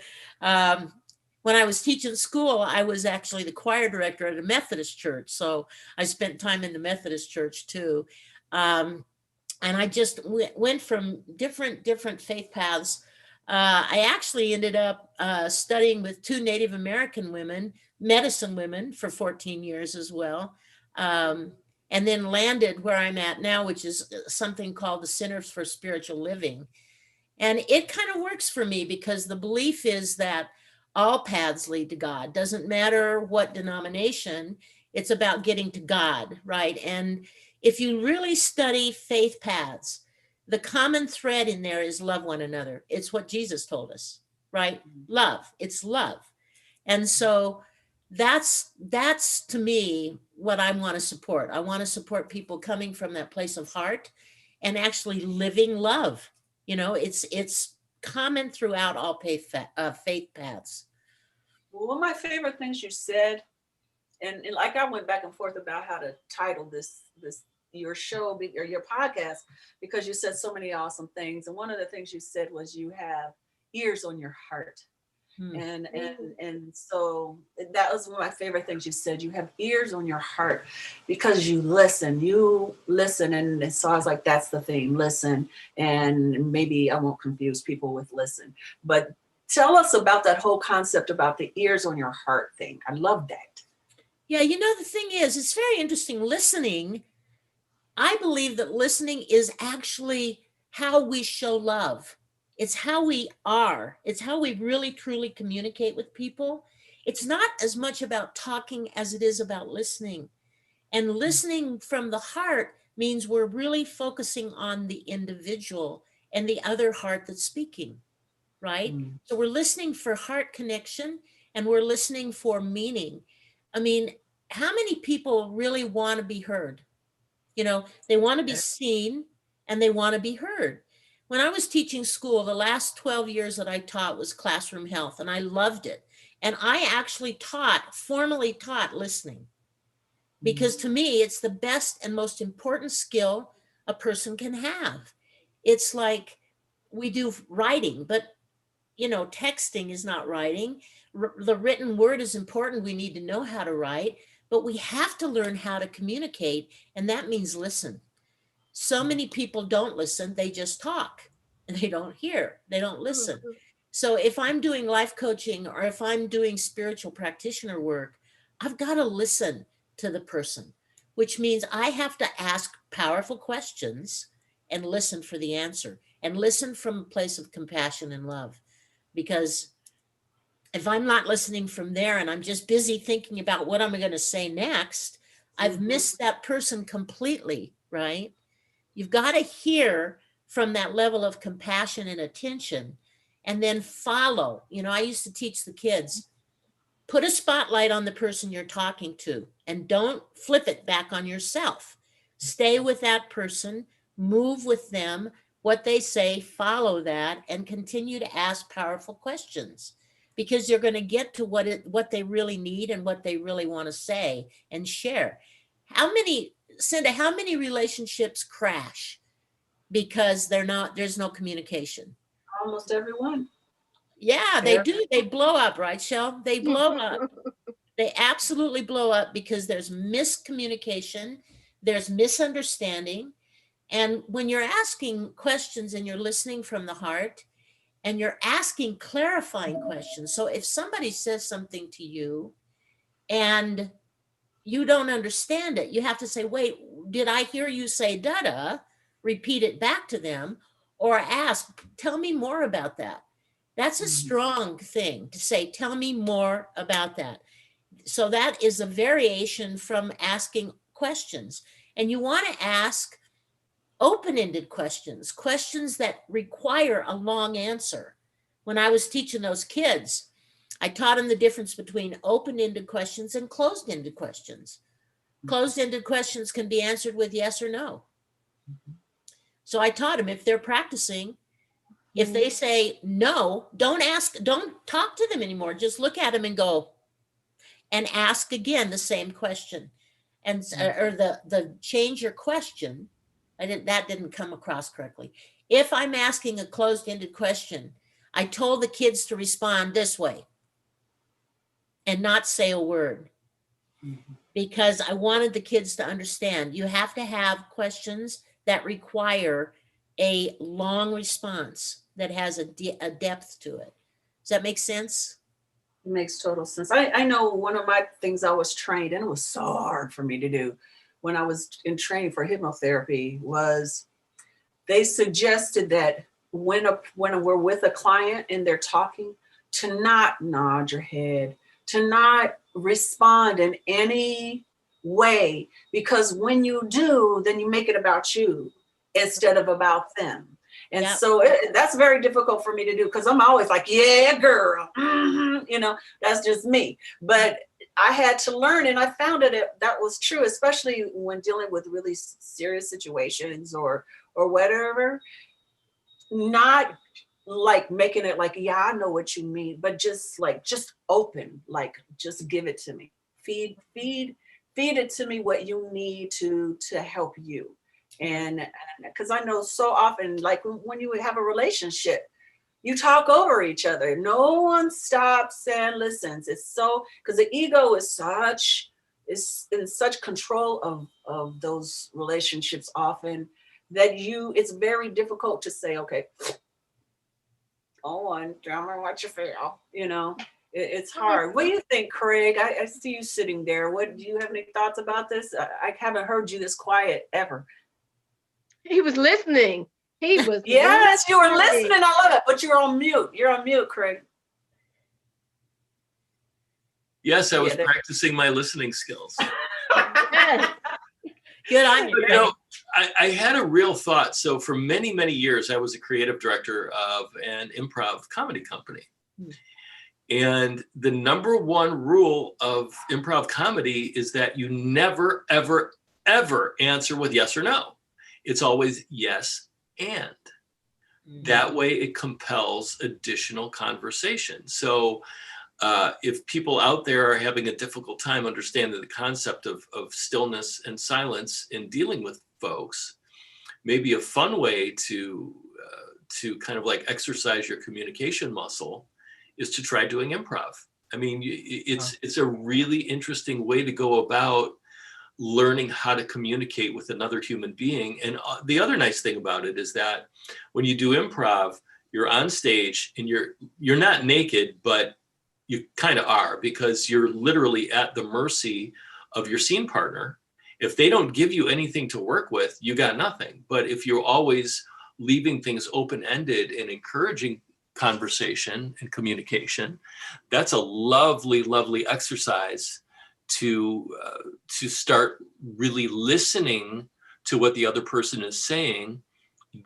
When I was teaching school, I was actually the choir director at a Methodist church. So I spent time in the Methodist church too. And I just went from different faith paths. I actually ended up studying with 2 Native American women, medicine women, for 14 years as well. And then landed where I'm at now, which is something called the Centers for Spiritual Living. And it kind of works for me because the belief is that all paths lead to God. Doesn't matter what denomination, it's about getting to God, right? And if you really study faith paths, the common thread in there is love one another. It's what Jesus told us, right? Love, it's love. And so that's to me what I want to support. I want to support people coming from that place of heart and actually living love. It's common throughout all faith paths. Well, one of my favorite things you said, and like I went back and forth about how to title this your show or your podcast, because you said so many awesome things. And one of the things you said was you have ears on your heart. And so that was one of my favorite things you said. You have ears on your heart because you listen. And so I was like, that's the thing, listen. And maybe I won't confuse people with listen, but tell us about that whole concept about the ears on your heart thing. I love that. Yeah, the thing is, it's very interesting. Listening, I believe that listening is actually how we show love. It's how we are. It's how we really, truly communicate with people. It's not as much about talking as it is about listening. And listening from the heart means we're really focusing on the individual and the other heart that's speaking, right? So we're listening for heart connection and we're listening for meaning. I mean, how many people really want to be heard? They want to be seen and they want to be heard. When I was teaching school, the last 12 years that I taught was classroom health, and I loved it. And I actually formally taught listening, because to me, it's the best and most important skill a person can have. It's like we do writing, but, texting is not writing. The written word is important. We need to know how to write, but we have to learn how to communicate, and that means listen. So many people don't listen. They just talk and they don't hear. They don't listen. So if I'm doing life coaching or if I'm doing spiritual practitioner work, I've got to listen to the person, which means I have to ask powerful questions and listen for the answer and listen from a place of compassion and love. Because if I'm not listening from there and I'm just busy thinking about what I'm going to say next, I've missed that person completely, right? You've got to hear from that level of compassion and attention and then follow. I used to teach the kids, put a spotlight on the person you're talking to and don't flip it back on yourself. Stay with that person, move with them, what they say, follow that, and continue to ask powerful questions, because you're going to get to what they really need and what they really want to say and share. Cinda, how many relationships crash because there's no communication? Almost everyone. Yeah, they do. They blow up, right, Shel? They blow up. They absolutely blow up because there's miscommunication, there's misunderstanding. And when you're asking questions and you're listening from the heart and you're asking clarifying questions. So if somebody says something to you and you don't understand it, you have to say, wait, did I hear you say da-da? Repeat it back to them, or ask, tell me more about that. That's a strong thing to say, tell me more about that. So that is a variation from asking questions. And you want to ask open-ended questions, questions that require a long answer. When I was teaching those kids, I taught them the difference between open-ended questions and closed-ended questions. Closed-ended questions can be answered with yes or no. So I taught them, if they're practicing, if they say no, don't talk to them anymore. Just look at them and go, and ask again the same question, and or the change your question. That didn't come across correctly. If I'm asking a closed-ended question, I told the kids to respond this way and not say a word, because I wanted the kids to understand you have to have questions that require a long response that has a depth to it. Does that make sense? It makes total sense. I know one of my things I was trained, and it was so hard for me to do when I was in training for hypnotherapy, was they suggested that when we're with a client and they're talking, to not nod your head, to not respond in any way, because when you do, then you make it about you instead of about them. And so that's very difficult for me to do, because I'm always like, yeah, girl, that's just me. But I had to learn, and I found that was true, especially when dealing with really serious situations or whatever. Not like making it like, yeah, I know what you mean, but just open, like, just give it to me. Feed it to me what you need to help you. And because I know so often, like when you have a relationship, you talk over each other. No one stops and listens. It's so, because the ego is in such control of those relationships often, that it's very difficult to say, okay, go on, tell me what you feel. It's hard. What do you think, Craig? I see you sitting there. Do you have any thoughts about this? I haven't heard you this quiet ever. He was listening. Yes, you were listening. I love it. But you're on mute. You're on mute, Craig. Yes, I was practicing my listening skills. Good on you. I had a real thought. So for many, many years, I was a creative director of an improv comedy company. And the number one rule of improv comedy is that you never, ever, ever answer with yes or no. It's always yes and. That way it compels additional conversation. So if people out there are having a difficult time understanding the concept of stillness and silence in dealing with folks, maybe a fun way to kind of like exercise your communication muscle is to try doing improv. I mean, it's a really interesting way to go about learning how to communicate with another human being. And the other nice thing about it is that when you do improv, you're on stage and you're not naked, but you kind of are, because you're literally at the mercy of your scene partner. If they don't give you anything to work with, you got nothing. But if you're always leaving things open-ended and encouraging conversation and communication, that's a lovely, lovely exercise to start really listening to what the other person is saying.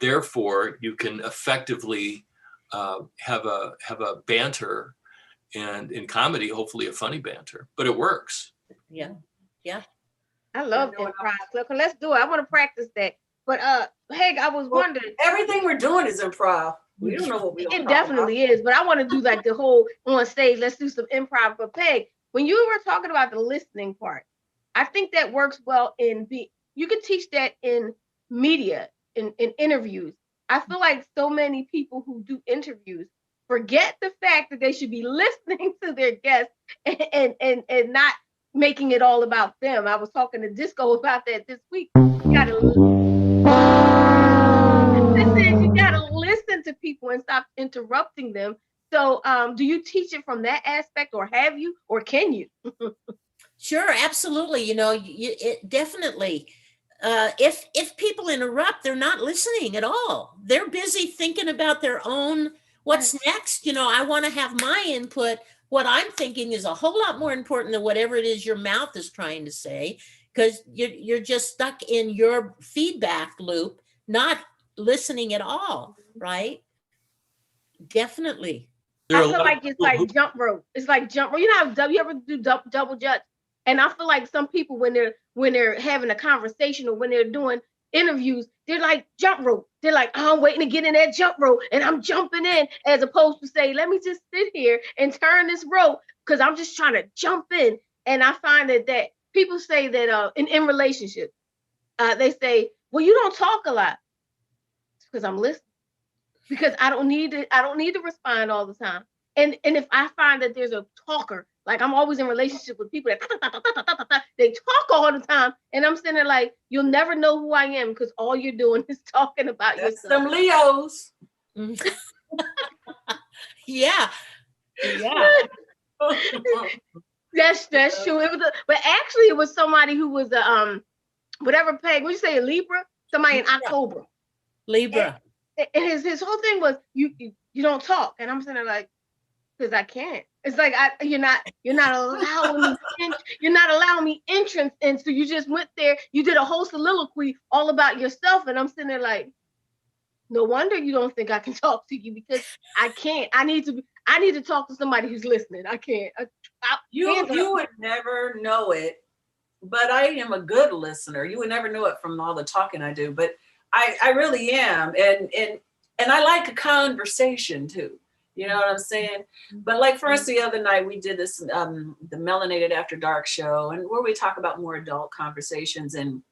Therefore, you can effectively have a banter, and in comedy, hopefully a funny banter, but it works. Yeah. I love improv. Look, let's do it. I want to practice that. But Haig, I was wondering. Everything we're doing is improv. We don't know what we're It definitely is, but I want to do like the whole on stage. Let's do some improv. But Peg, when you were talking about the listening part, I think that works well you could teach that in media, in interviews. I feel like so many people who do interviews forget the fact that they should be listening to their guests and not making it all about them. I was talking to Disco about that this week. You gotta listen to people and stop interrupting them. So do you teach it from that aspect, or have you, or can you? Sure, absolutely. It definitely. If people interrupt, they're not listening at all. They're busy thinking about their own What's next? I want to have my input. What I'm thinking is a whole lot more important than whatever it is your mouth is trying to say, because you're just stuck in your feedback loop, not listening at all, right? Definitely. I feel like it's like jump rope. It's like jump rope. You know how you ever do double judge? And I feel like some people when they're having a conversation or when they're doing interviews, they're like jump rope. They're like, oh, I'm waiting to get in that jump rope and I'm jumping in, as opposed to say, let me just sit here and turn this rope because I'm just trying to jump in. And I find that people say that in relationships, they say, well, you don't talk a lot. It's because I'm listening. Because I don't need to respond all the time. And if I find that there's a talker, like I'm always in relationship with people that they talk all the time, and I'm sitting there like, you'll never know who I am because all you're doing is talking about yourself. Some Leos. Yeah. That's true. But actually, it was somebody who was whatever Peg. What you say, a Libra? Somebody in October. Libra. And his whole thing was you don't talk, and I'm sitting there like, because I can't. It's like you're not allowing me entrance, and so you just went there. You did a whole soliloquy all about yourself, and I'm sitting there like, no wonder you don't think I can talk to you because I can't. I need to talk to somebody who's listening. I can't. You would never know it, but I am a good listener. You would never know it from all the talking I do, but I really am, and I like a conversation too. You know what I'm saying? But like for us the other night, we did this the Melanated After Dark show, and where we talk about more adult conversations, and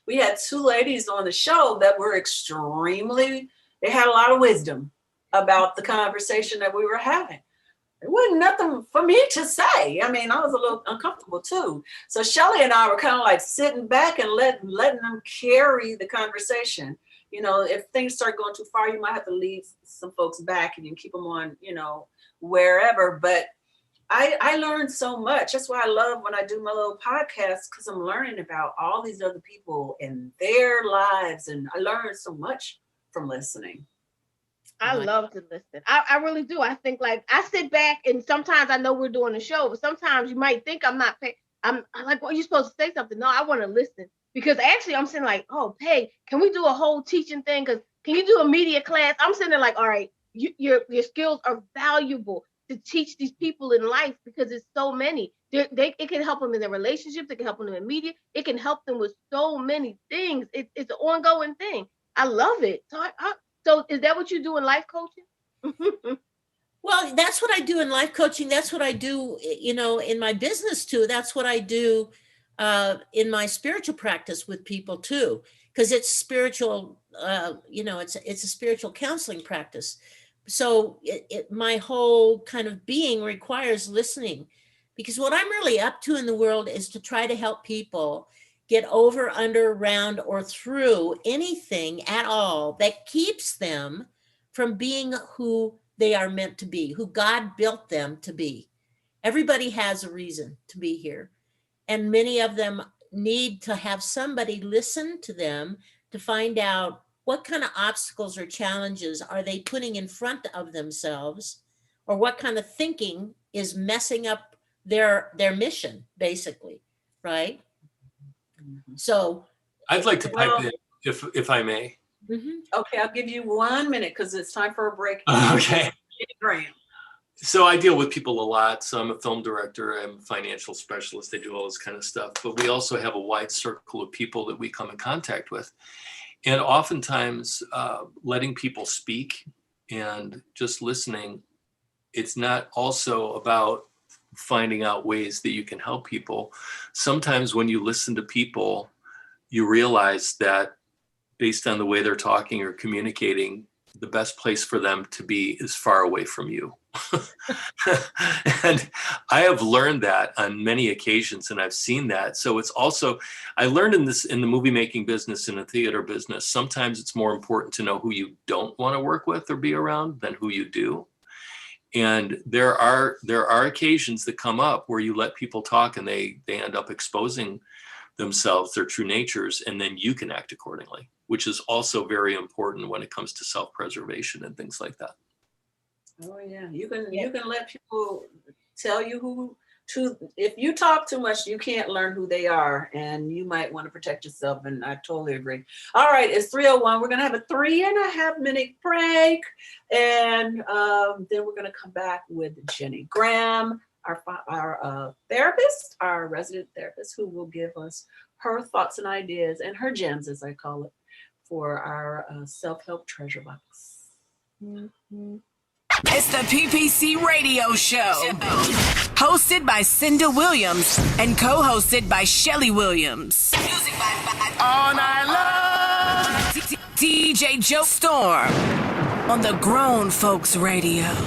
we had two ladies on the show that were they had a lot of wisdom about the conversation that we were having. It wasn't nothing for me to say. I mean, I was a little uncomfortable too. So Shelly and I were kind of like sitting back and letting them carry the conversation. If things start going too far, you might have to leave some folks back and you can keep them on, wherever. But I learned so much. That's why I love when I do my little podcast, because I'm learning about all these other people and their lives. And I learned so much from listening. I love to listen. I really do. I think like I sit back and sometimes I know we're doing a show, but sometimes you might think I'm not paying. I'm like, well, you're supposed to say something. No, I want to listen because actually I'm sitting like, oh, Peg, can we do a whole teaching thing? Because can you do a media class? I'm sitting there like, all right, your skills are valuable to teach these people in life because it's so many. It can help them in their relationships. It can help them in media. It can help them with so many things. It's an ongoing thing. I love it. So is that what you do in life coaching? Well, that's what I do in life coaching. That's what I do, in my business too. That's what I do in my spiritual practice with people too, because it's spiritual, it's a spiritual counseling practice. So my whole kind of being requires listening, because what I'm really up to in the world is to try to help people get over, under, around, or through anything at all that keeps them from being who they are meant to be, who God built them to be. Everybody has a reason to be here. And many of them need to have somebody listen to them to find out what kind of obstacles or challenges are they putting in front of themselves, or what kind of thinking is messing up their mission, basically, right? So I'd like to pipe in, if I may. Okay, I'll give you 1 minute because it's time for a break. Okay. So I deal with people a lot. So I'm a film director, I'm a financial specialist, I do all this kind of stuff. But we also have a wide circle of people that we come in contact with. And oftentimes letting people speak and just listening, it's not also about finding out ways that you can help people. Sometimes when you listen to people, you realize that based on the way they're talking or communicating, the best place for them to be is far away from you. And I have learned that on many occasions, and I've seen that. So it's also, I learned in the movie making business, in the theater business, sometimes it's more important to know who you don't want to work with or be around than who you do. And there are occasions that come up where you let people talk and they end up exposing themselves, their true natures, and then you can act accordingly, which is also very important when it comes to self-preservation and things like that. Oh yeah, you can let people tell you if you talk too much, you can't learn who they are, and you might want to protect yourself. And I totally agree. All right, it's 3:01. We're gonna have a 3.5-minute break, and then we're gonna come back with Jenny Graham, our therapist, our resident therapist, who will give us her thoughts and ideas and her gems, as I call it, for our self-help treasure box. Mm-hmm. It's the PPC Radio Show, hosted by Cinda Williams and co-hosted by Shelly Williams. Music by All Night Long. DJ Joe Storm on the Grown Folks Radio. Grown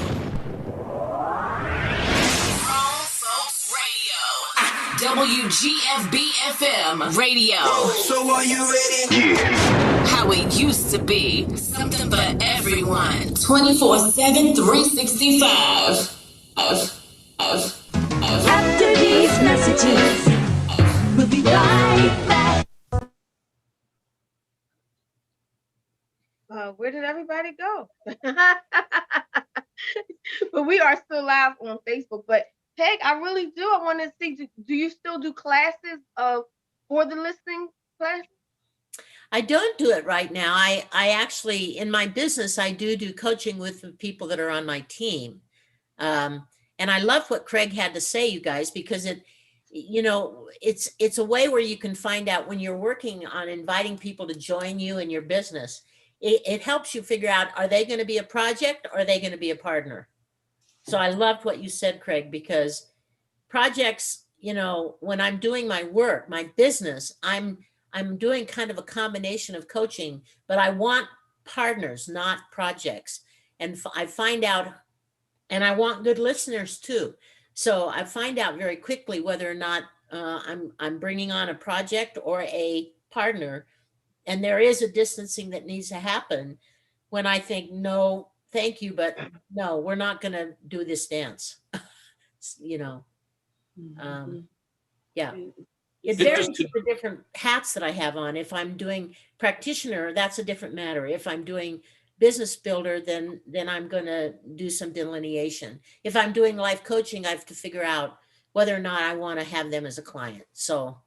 Folks Radio. WGFB-FM Radio. So are you ready? Yeah. How it used to be. Something for everyone. 24/7, 365. After these messages, we'll be right back. Where did everybody go? But we are still live on Facebook. But Peg, I really do. I want to see, do you still do classes for the listening class? I don't do it right now. I actually, in my business, I do coaching with the people that are on my team. And I love what Craig had to say, you guys, because it's a way where you can find out when you're working on inviting people to join you in your business. It helps you figure out, are they going to be a project or are they going to be a partner? So I loved what you said, Craig, because projects, when I'm doing my work, my business, I'm doing kind of a combination of coaching, but I want partners, not projects. And I find out, and I want good listeners too. So I find out very quickly whether or not I'm bringing on a project or a partner. And there is a distancing that needs to happen when I think, no, thank you, but no, we're not going to do this dance. Yeah. It varies with the different hats that I have on. If I'm doing practitioner, that's a different matter. If I'm doing business builder, then I'm going to do some delineation. If I'm doing life coaching, I have to figure out whether or not I want to have them as a client. So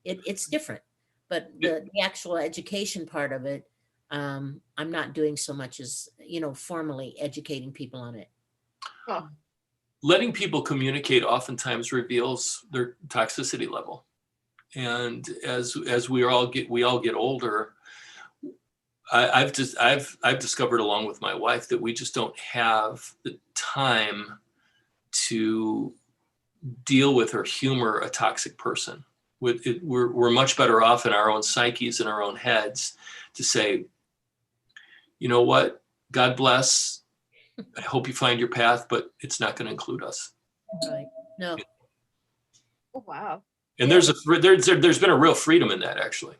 it's different. But the actual education part of it, I'm not doing so much as, formally educating people on it. Oh. Letting people communicate oftentimes reveals their toxicity level. And as we all get older, I've discovered, along with my wife, that we just don't have the time to deal with or humor a toxic person. We're much better off in our own psyches and our own heads to say, you know what, God bless. I hope you find your path, but it's not going to include us. Right. No. Oh, wow. And there's been a real freedom in that, actually.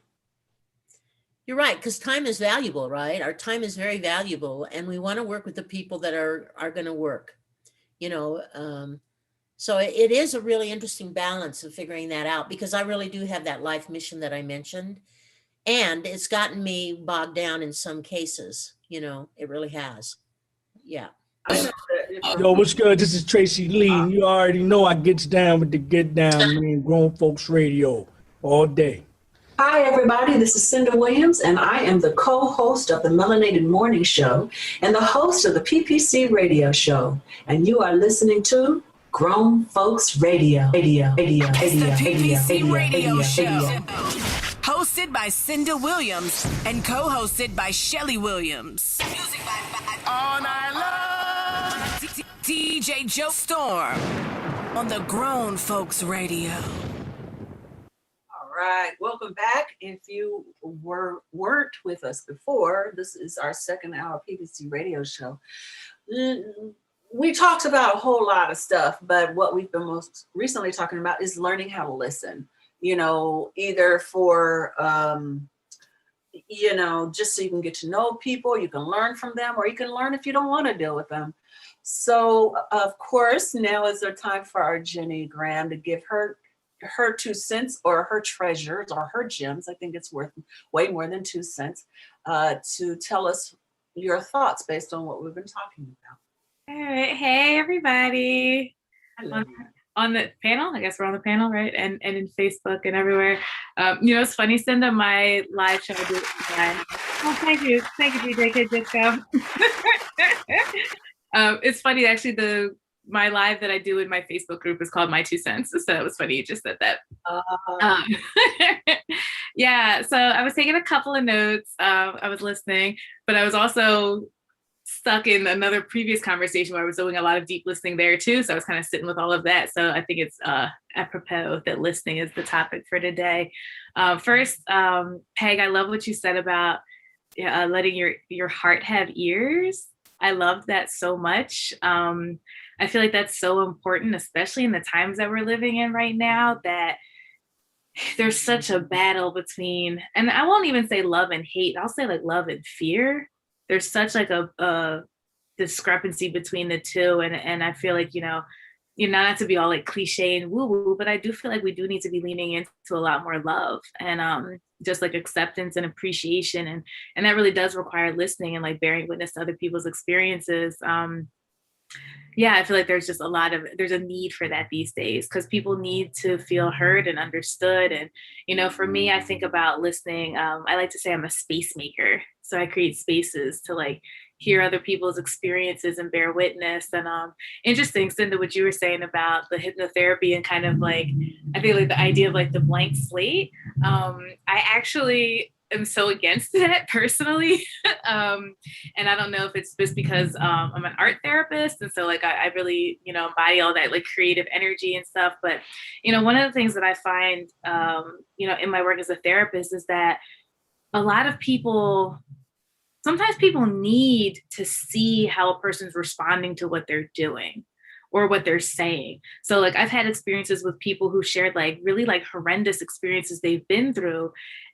You're right, because time is valuable, right? Our time is very valuable, and we want to work with the people that are going to work. So it is a really interesting balance of figuring that out, because I really do have that life mission that I mentioned, and it's gotten me bogged down in some cases. It really has. Yeah. Yo, what's good? This is Tracy Lee. You already know I gets down with the Get Down, man. Grown Folks Radio all day. Hi, everybody. This is Cinda Williams, and I am the co-host of the Melanated Morning Show and the host of the PPC Radio Show. And you are listening to Grown Folks Radio. It's the PPC Radio Show, hosted by Cinda Williams and co-hosted by Shelly Williams. Music by All Night Long. DJ Joe Storm on the Grown Folks Radio. All right, welcome back. If you weren't with us before, this is our second hour PPC Radio Show. We talked about a whole lot of stuff, but what we've been most recently talking about is learning how to listen, either for, just so you can get to know people, you can learn from them, or you can learn if you don't want to deal with them. So, of course, now is the time for our Jenny Graham to give her 2 cents or her treasures or her gems. I think it's worth way more than 2 cents to tell us your thoughts based on what we've been talking about. All right. Hey, everybody. Hello. On the panel, I guess we're on the panel, right? And in Facebook and everywhere. It's funny, Cinda, my live show. Oh, thank you, DJ Disco. It's funny, actually. My live that I do in my Facebook group is called My Two Cents. So it was funny you just said that. Yeah. So I was taking a couple of notes. I was listening, but I was also stuck in another previous conversation where I was doing a lot of deep listening there too. So I was kind of sitting with all of that. So I think it's apropos that listening is the topic for today. First, Peg, I love what you said about letting your heart have ears. I love that so much. I feel like that's so important, especially in the times that we're living in right now, that there's such a battle between, and I won't even say love and hate, I'll say like love and fear. There's such like a discrepancy between the two. And I feel like, not to be all like cliche and woo woo, but I do feel like we do need to be leaning into a lot more love and just like acceptance and appreciation. And that really does require listening and like bearing witness to other people's experiences. Yeah, I feel like there's a need for that these days because people need to feel heard and understood. And, for me, I think about listening. I like to say I'm a space maker. So I create spaces to like hear other people's experiences and bear witness. And interesting, Cinda, what you were saying about the hypnotherapy and kind of like, I think like the idea of like the blank slate. I actually am so against that personally. And I don't know if it's just because I'm an art therapist. And so like, I really, embody all that like creative energy and stuff. But, one of the things that I find, in my work as a therapist is that sometimes people need to see how a person's responding to what they're doing or what they're saying. So like I've had experiences with people who shared like really like horrendous experiences they've been through.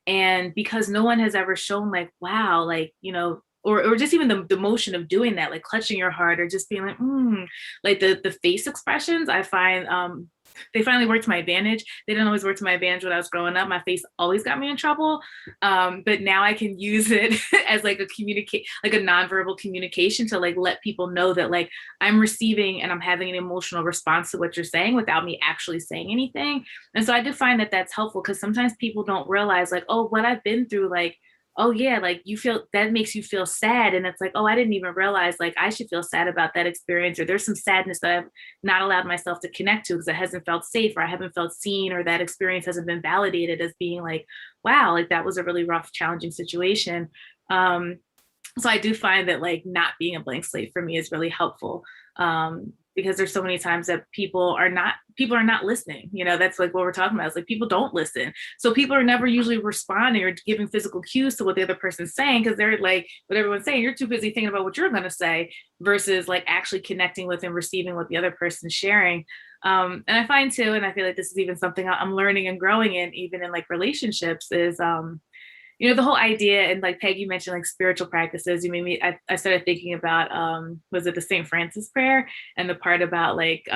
And because no one has ever shown like, wow, like, or just even the motion of doing that, like clutching your heart or just being like the face expressions, I find they finally worked to my advantage. They didn't always work to my advantage when I was growing up. My face always got me in trouble. But now I can use it as like a nonverbal communication to like let people know that like I'm receiving and I'm having an emotional response to what you're saying without me actually saying anything. And so I do find that that's helpful because sometimes people don't realize like, oh, what I've been through, like, oh yeah, like you feel that makes you feel sad. And it's like, oh, I didn't even realize like I should feel sad about that experience, or there's some sadness that I've not allowed myself to connect to because it hasn't felt safe or I haven't felt seen, or that experience hasn't been validated as being like, wow, like that was a really rough, challenging situation. So I do find that like not being a blank slate for me is really helpful. Because there's so many times that people are not listening. That's like what we're talking about. It's like people don't listen. So people are never usually responding or giving physical cues to what the other person's saying because they're like, what everyone's saying, you're too busy thinking about what you're going to say versus like actually connecting with and receiving what the other person's sharing. And I find too, and I feel like this is even something I'm learning and growing in, even in like relationships, is the whole idea, and like Peg, you mentioned like spiritual practices. You made me, I started thinking about, was it the St. Francis prayer and the part about like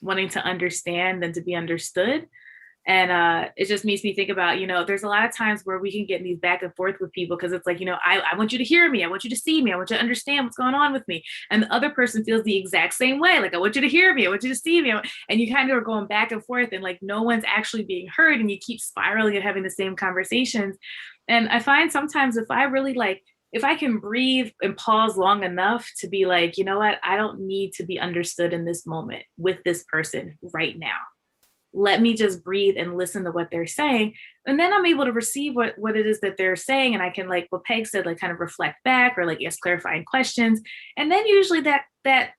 wanting to understand and to be understood. And it just makes me think about, there's a lot of times where we can get in these back and forth with people because it's like, I want you to hear me. I want you to see me. I want you to understand what's going on with me. And the other person feels the exact same way. Like, I want you to hear me. I want you to see me. And you kind of are going back and forth and like no one's actually being heard and you keep spiraling and having the same conversations. And I find sometimes if I can breathe and pause long enough to be like, you know what, I don't need to be understood in this moment with this person right now. Let me just breathe and listen to what they're saying. And then I'm able to receive what it is that they're saying. And I can, like what Peg said, like kind of reflect back or like ask clarifying questions. And then usually that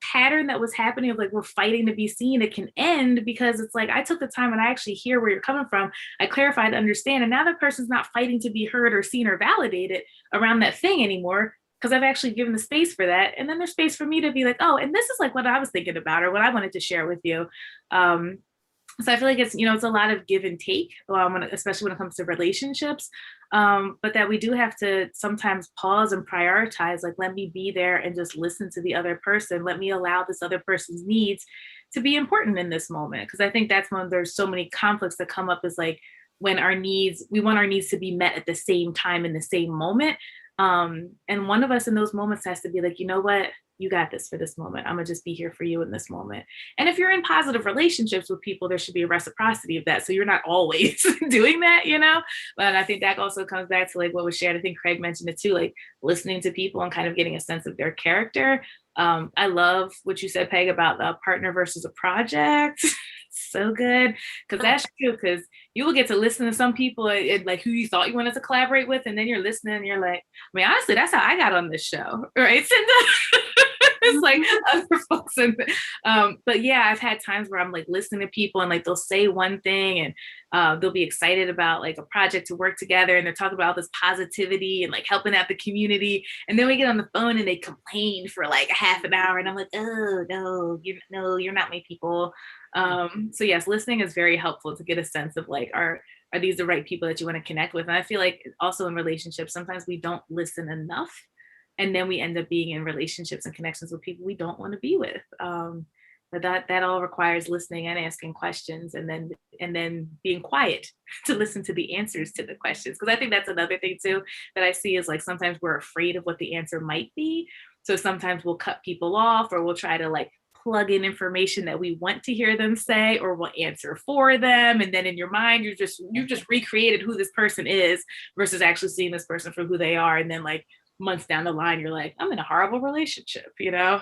pattern that was happening of like, we're fighting to be seen, it can end because it's like, I took the time and I actually hear where you're coming from. I clarified, understand. And now the person's not fighting to be heard or seen or validated around that thing anymore, because I've actually given the space for that. And then there's space for me to be like, oh, and this is like what I was thinking about or what I wanted to share with you. So I feel like it's a lot of give and take, especially when it comes to relationships, but that we do have to sometimes pause and prioritize, like, let me be there and just listen to the other person. Let me allow this other person's needs to be important in this moment. Because I think that's when there's so many conflicts that come up is like when we want our needs to be met at the same time in the same moment. And one of us in those moments has to be like, you know what, you got this for this moment. I'm gonna just be here for you in this moment. And if you're in positive relationships with people, there should be a reciprocity of that. So you're not always doing that, you know? But I think that also comes back to like what was shared. I think Craig mentioned it too, like listening to people and kind of getting a sense of their character. I love what you said, Peg, about a partner versus a project. So good, because that's true, because you will get to listen to some people like who you thought you wanted to collaborate with, and then you're listening and you're like, I mean, honestly, that's how I got on this show, right, Cinda? It's like other folks. But yeah, I've had times where I'm like listening to people and like they'll say one thing and they'll be excited about like a project to work together, and they're talking about this positivity and like helping out the community. And then we get on the phone and they complain for like a half an hour, and I'm like, oh no, you're not my people. So yes, listening is very helpful to get a sense of like, are these the right people that you want to connect with? And I feel like also in relationships, sometimes we don't listen enough. And then we end up being in relationships and connections with people we don't want to be with. But that all requires listening and asking questions, and then being quiet to listen to the answers to the questions. Because I think that's another thing too that I see is like sometimes we're afraid of what the answer might be. So sometimes we'll cut people off, or we'll try to like plug in information that we want to hear them say, or we'll answer for them. And then in your mind, you've just recreated who this person is versus actually seeing this person for who they are. And then like months down the line, you're like, I'm in a horrible relationship, you know?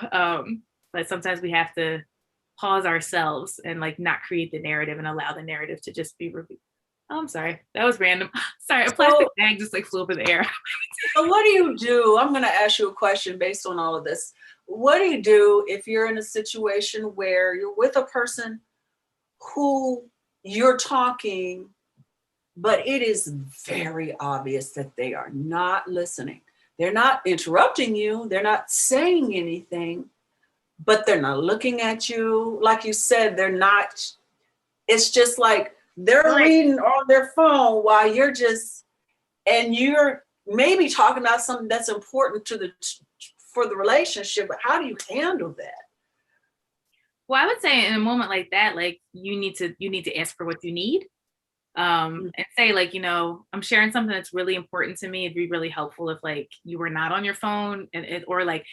But sometimes we have to pause ourselves and like not create the narrative and allow the narrative to just be reviewed. Oh, I'm sorry, that was random. Sorry, a plastic bag just like flew up in the air. So what do you do? I'm going to ask you a question based on all of this. What do you do if you're in a situation where you're with a person who you're talking, but it is very obvious that they are not listening? They're not interrupting you. They're not saying anything, but they're not looking at you. Like you said, they're not, it's just like they're reading on their phone while you're just, and you're maybe talking about something that's important for the relationship, but how do you handle that? Well, I would say in a moment like that, like you need to ask for what you need. And say like, you know, I'm sharing something that's really important to me. It'd be really helpful if like you were not on your phone, or like,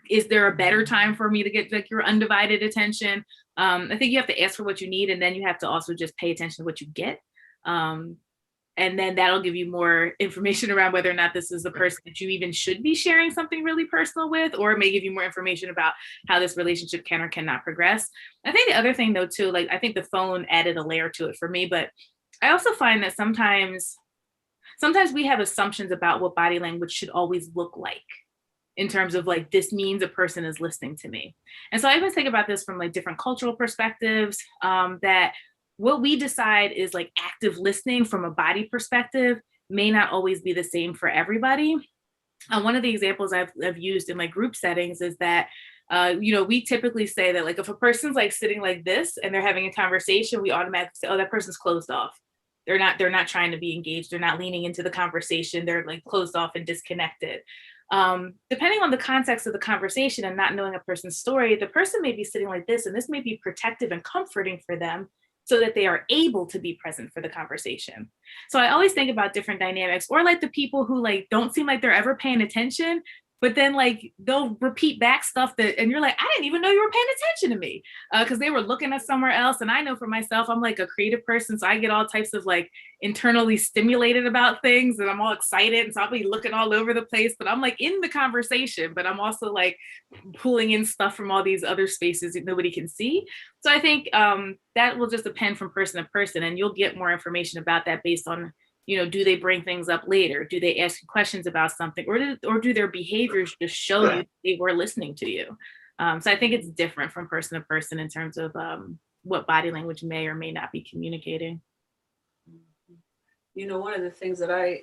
is there a better time for me to get like your undivided attention? I think you have to ask for what you need, and then you have to also just pay attention to what you get. And then that'll give you more information around whether or not this is the person that you even should be sharing something really personal with, or it may give you more information about how this relationship can or cannot progress. I think the other thing though too, like I think the phone added a layer to it for me, but I also find that sometimes we have assumptions about what body language should always look like in terms of like, this means a person is listening to me. And so I even think about this from like different cultural perspectives, that what we decide is like active listening from a body perspective may not always be the same for everybody. One of the examples I've used in like group settings is that you know, we typically say that like if a person's like sitting like this and they're having a conversation, we automatically say, oh, that person's closed off. They're not trying to be engaged. They're not leaning into the conversation. They're like closed off and disconnected. Depending on the context of the conversation and not knowing a person's story, the person may be sitting like this, and this may be protective and comforting for them so that they are able to be present for the conversation. So I always think about different dynamics, or like the people who like don't seem like they're ever paying attention, but then like they'll repeat back stuff and you're like, I didn't even know you were paying attention to me, because they were looking at somewhere else. And I know for myself, I'm like a creative person, so I get all types of like internally stimulated about things, and I'm all excited, and so I'll be looking all over the place, but I'm like in the conversation, but I'm also like pulling in stuff from all these other spaces that nobody can see. So I think that will just depend from person to person, and you'll get more information about that based on, you know, do they bring things up later? Do they ask you questions about something, or do their behaviors just show you they were listening to you? So I think it's different from person to person in terms of what body language may or may not be communicating. You know, one of the things that I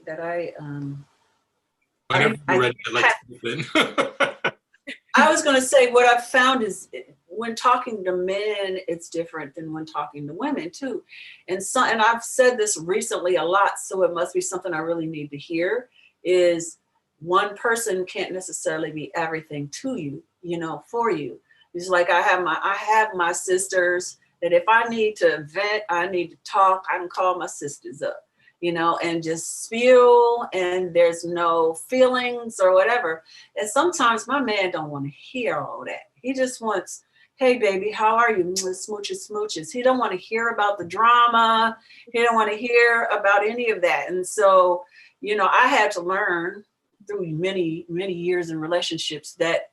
was going to say, what I've found is when talking to men, it's different than when talking to women too. And I've said this recently a lot, so it must be something I really need to hear, is one person can't necessarily be everything to you, you know, for you. It's like I have my sisters that if I need to vent, I need to talk, I can call my sisters up. and just spew, and there's no feelings or whatever. And sometimes my man don't want to hear all that. He just wants, hey baby, how are you? Smooches, smooches. He don't want to hear about the drama. He don't want to hear about any of that. And so, I had to learn through many, many years in relationships that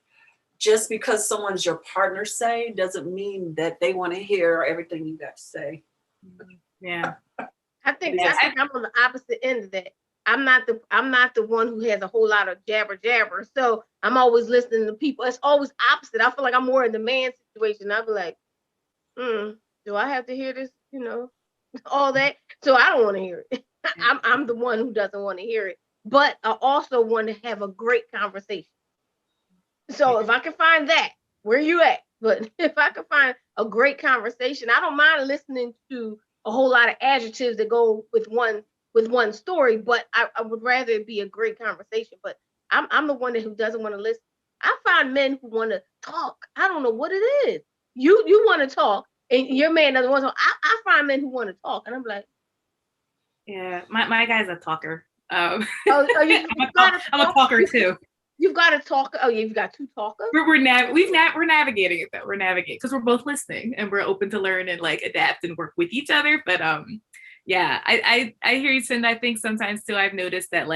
just because someone's your partner say doesn't mean that they want to hear everything you got to say. Yeah. I think I'm on the opposite end of that. I'm not the one who has a whole lot of jabber. So I'm always listening to people. It's always opposite. I feel like I'm more in the man situation. I'll be like, do I have to hear this? All that. So I don't want to hear it. I'm the one who doesn't want to hear it. But I also want to have a great conversation. So if I can find that, where you at? But if I can find a great conversation, I don't mind listening to a whole lot of adjectives that go with one story, but I would rather it be a great conversation. But I'm the one who doesn't want to listen. I find men who want to talk. I don't know what it is. You want to talk, and your man doesn't want to talk. I find men who want to talk, and I'm like, yeah, my guy's a talker. I'm a talker too. You've got to talk. Oh, yeah, you've got two talkers. We're navigating it though. We're navigating because we're both listening and we're open to learn and like adapt and work with each other. But yeah, I hear you, Cindy. I think sometimes too I've noticed that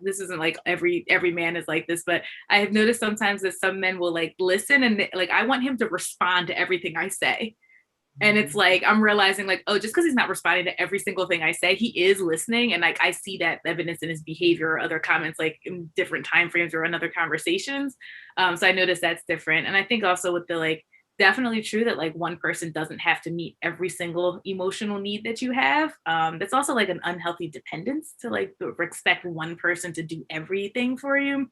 this isn't like every man is like this, but I have noticed sometimes that some men will like listen and like I want him to respond to everything I say. And it's like, I'm realizing like, oh, just because he's not responding to every single thing I say, he is listening. And like, I see that evidence in his behavior or other comments, like in different timeframes or in other conversations. So I noticed that's different. And I think also with the like, definitely true that like one person doesn't have to meet every single emotional need that you have. That's also like an unhealthy dependence to like expect one person to do everything for you.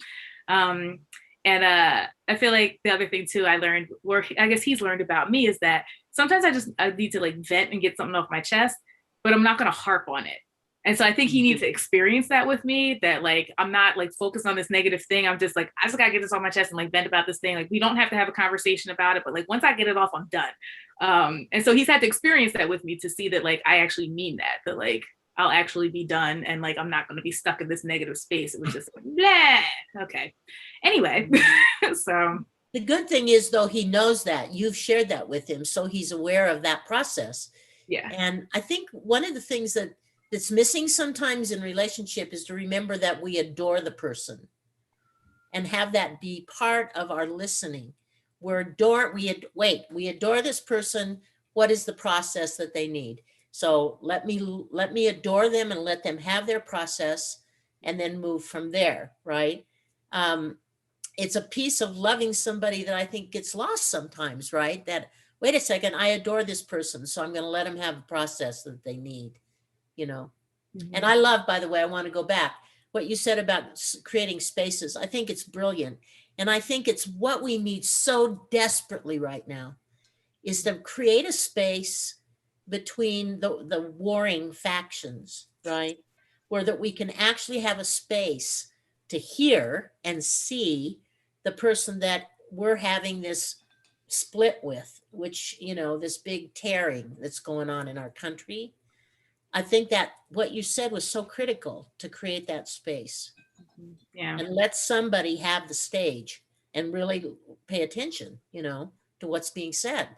And I feel like the other thing too I learned, or I guess he's learned about me, is that sometimes I need to like vent and get something off my chest, but I'm not going to harp on it. And so I think he needs to experience that with me, that like, I'm not like focused on this negative thing. I'm just like, I just got to get this off my chest and like vent about this thing. Like, we don't have to have a conversation about it, but like, once I get it off, I'm done. And so he's had to experience that with me to see that like, I actually mean that like, I'll actually be done. And like, I'm not going to be stuck in this negative space. It was just like, blah. Okay. Anyway, so. The good thing is though, he knows that you've shared that with him. So he's aware of that process. Yeah. And I think one of the things that's missing sometimes in relationship is to remember that we adore the person and have that be part of our listening. We adore this person. What is the process that they need? So let me adore them and let them have their process and then move from there, right? It's a piece of loving somebody that I think gets lost sometimes, right? That, wait a second, I adore this person, so I'm going to let them have a process that they need, Mm-hmm. And I love, by the way, I want to go back, what you said about creating spaces. I think it's brilliant. And I think it's what we need so desperately right now is to create a space between the warring factions, right? Where that we can actually have a space to hear and see the person that we're having this split with, which, this big tearing that's going on in our country. I think that what you said was so critical to create that space. Yeah. And let somebody have the stage and really pay attention, to what's being said.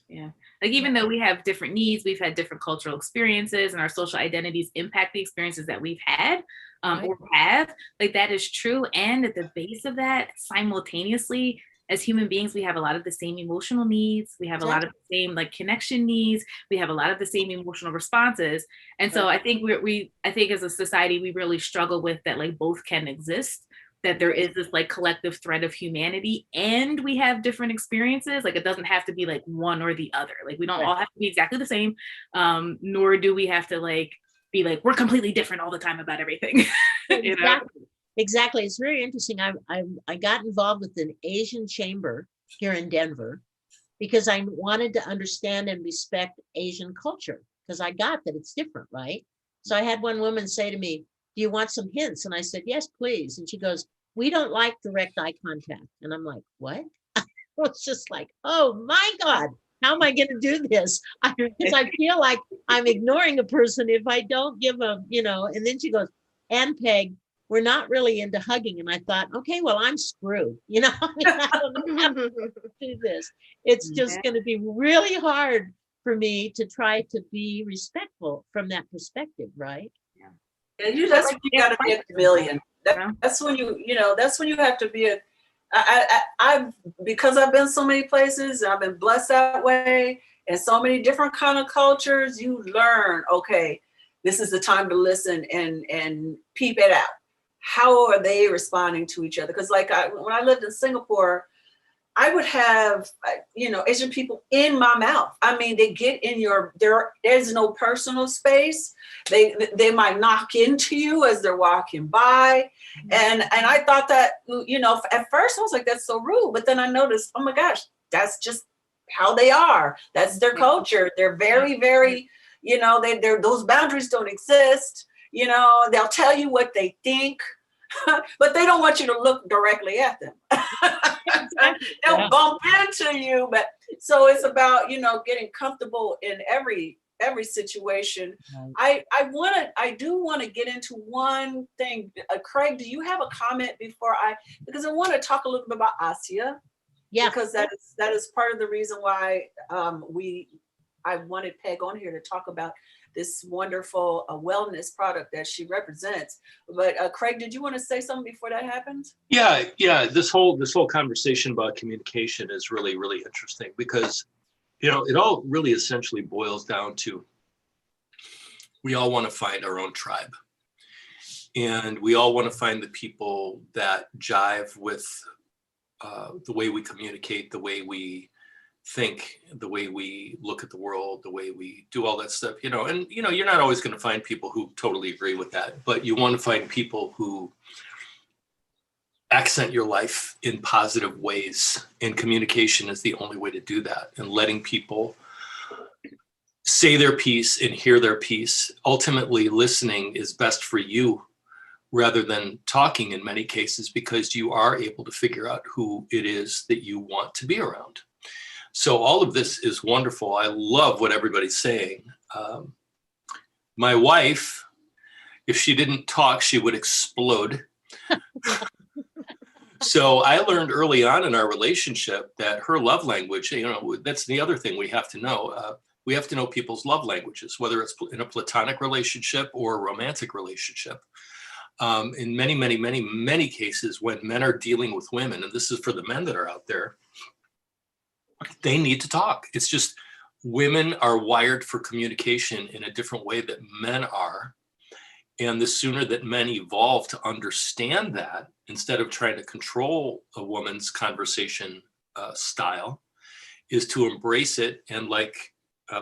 Yeah. Like, even though we have different needs, we've had different cultural experiences and our social identities impact the experiences that we've had or have, like, that is true. And at the base of that, simultaneously, as human beings, we have a lot of the same emotional needs. We have a lot of the same like connection needs. We have a lot of the same emotional responses. And so I think I think as a society, we really struggle with that, like, both can exist, that there is this like collective thread of humanity and we have different experiences. Like, it doesn't have to be like one or the other. Like, we don't all have to be exactly the same, nor do we have to like be like, we're completely different all the time about everything. Exactly. It's very interesting. I got involved with an Asian chamber here in Denver because I wanted to understand and respect Asian culture, because I got that it's different, right? So I had one woman say to me, do you want some hints? And I said, yes, please. And she goes, we don't like direct eye contact. And I'm like, what? It's just like, oh my God, how am I going to do this? Because I feel like I'm ignoring a person if I don't give a, and then she goes, and Peg, we're not really into hugging. And I thought, okay, well, I'm screwed. I don't know how to do this. It's just going to be really hard for me to try to be respectful from that perspective, right? And that's when you got to be a chameleon. That's when that's when you have to be I've because I've been so many places, and I've been blessed that way, and so many different kind of cultures. You learn, okay, this is the time to listen and peep it out. How are they responding to each other? Because when I lived in Singapore, I would have, Asian people in my mouth. I mean, they get in there's no personal space. They might knock into you as they're walking by. And I thought that, at first I was like, that's so rude. But then I noticed, oh my gosh, that's just how they are. That's their culture. They're very, very, those boundaries don't exist. They'll tell you what they think, but they don't want you to look directly at them. They'll bump into you, but so it's about getting comfortable in every situation. Right. I do want to get into one thing. Craig, do you have a comment because I want to talk a little bit about Asia? Yeah, because that is part of the reason why I wanted Peg on here to talk about this wonderful wellness product that she represents. But Craig, did you want to say something before that happens? Yeah. This whole conversation about communication is really, really interesting because, it all really essentially boils down to we all want to find our own tribe, and we all want to find the people that jive with the way we communicate, the way we think, the way we look at the world, the way we do all that stuff, and you're not always going to find people who totally agree with that, but you want to find people who accent your life in positive ways, and communication is the only way to do that, and letting people say their piece and hear their piece. Ultimately, listening is best for you rather than talking in many cases, because you are able to figure out who it is that you want to be around. So all of this is wonderful. I love what everybody's saying. My wife, if she didn't talk, she would explode. So I learned early on in our relationship that her love language, that's the other thing we have to know. We have to know people's love languages, whether it's in a platonic relationship or a romantic relationship. In many, many, many, many cases, when men are dealing with women, and this is for the men that are out there, they need to talk. It's just women are wired for communication in a different way that men are. And the sooner that men evolve to understand that, instead of trying to control a woman's conversation style, is to embrace it. And like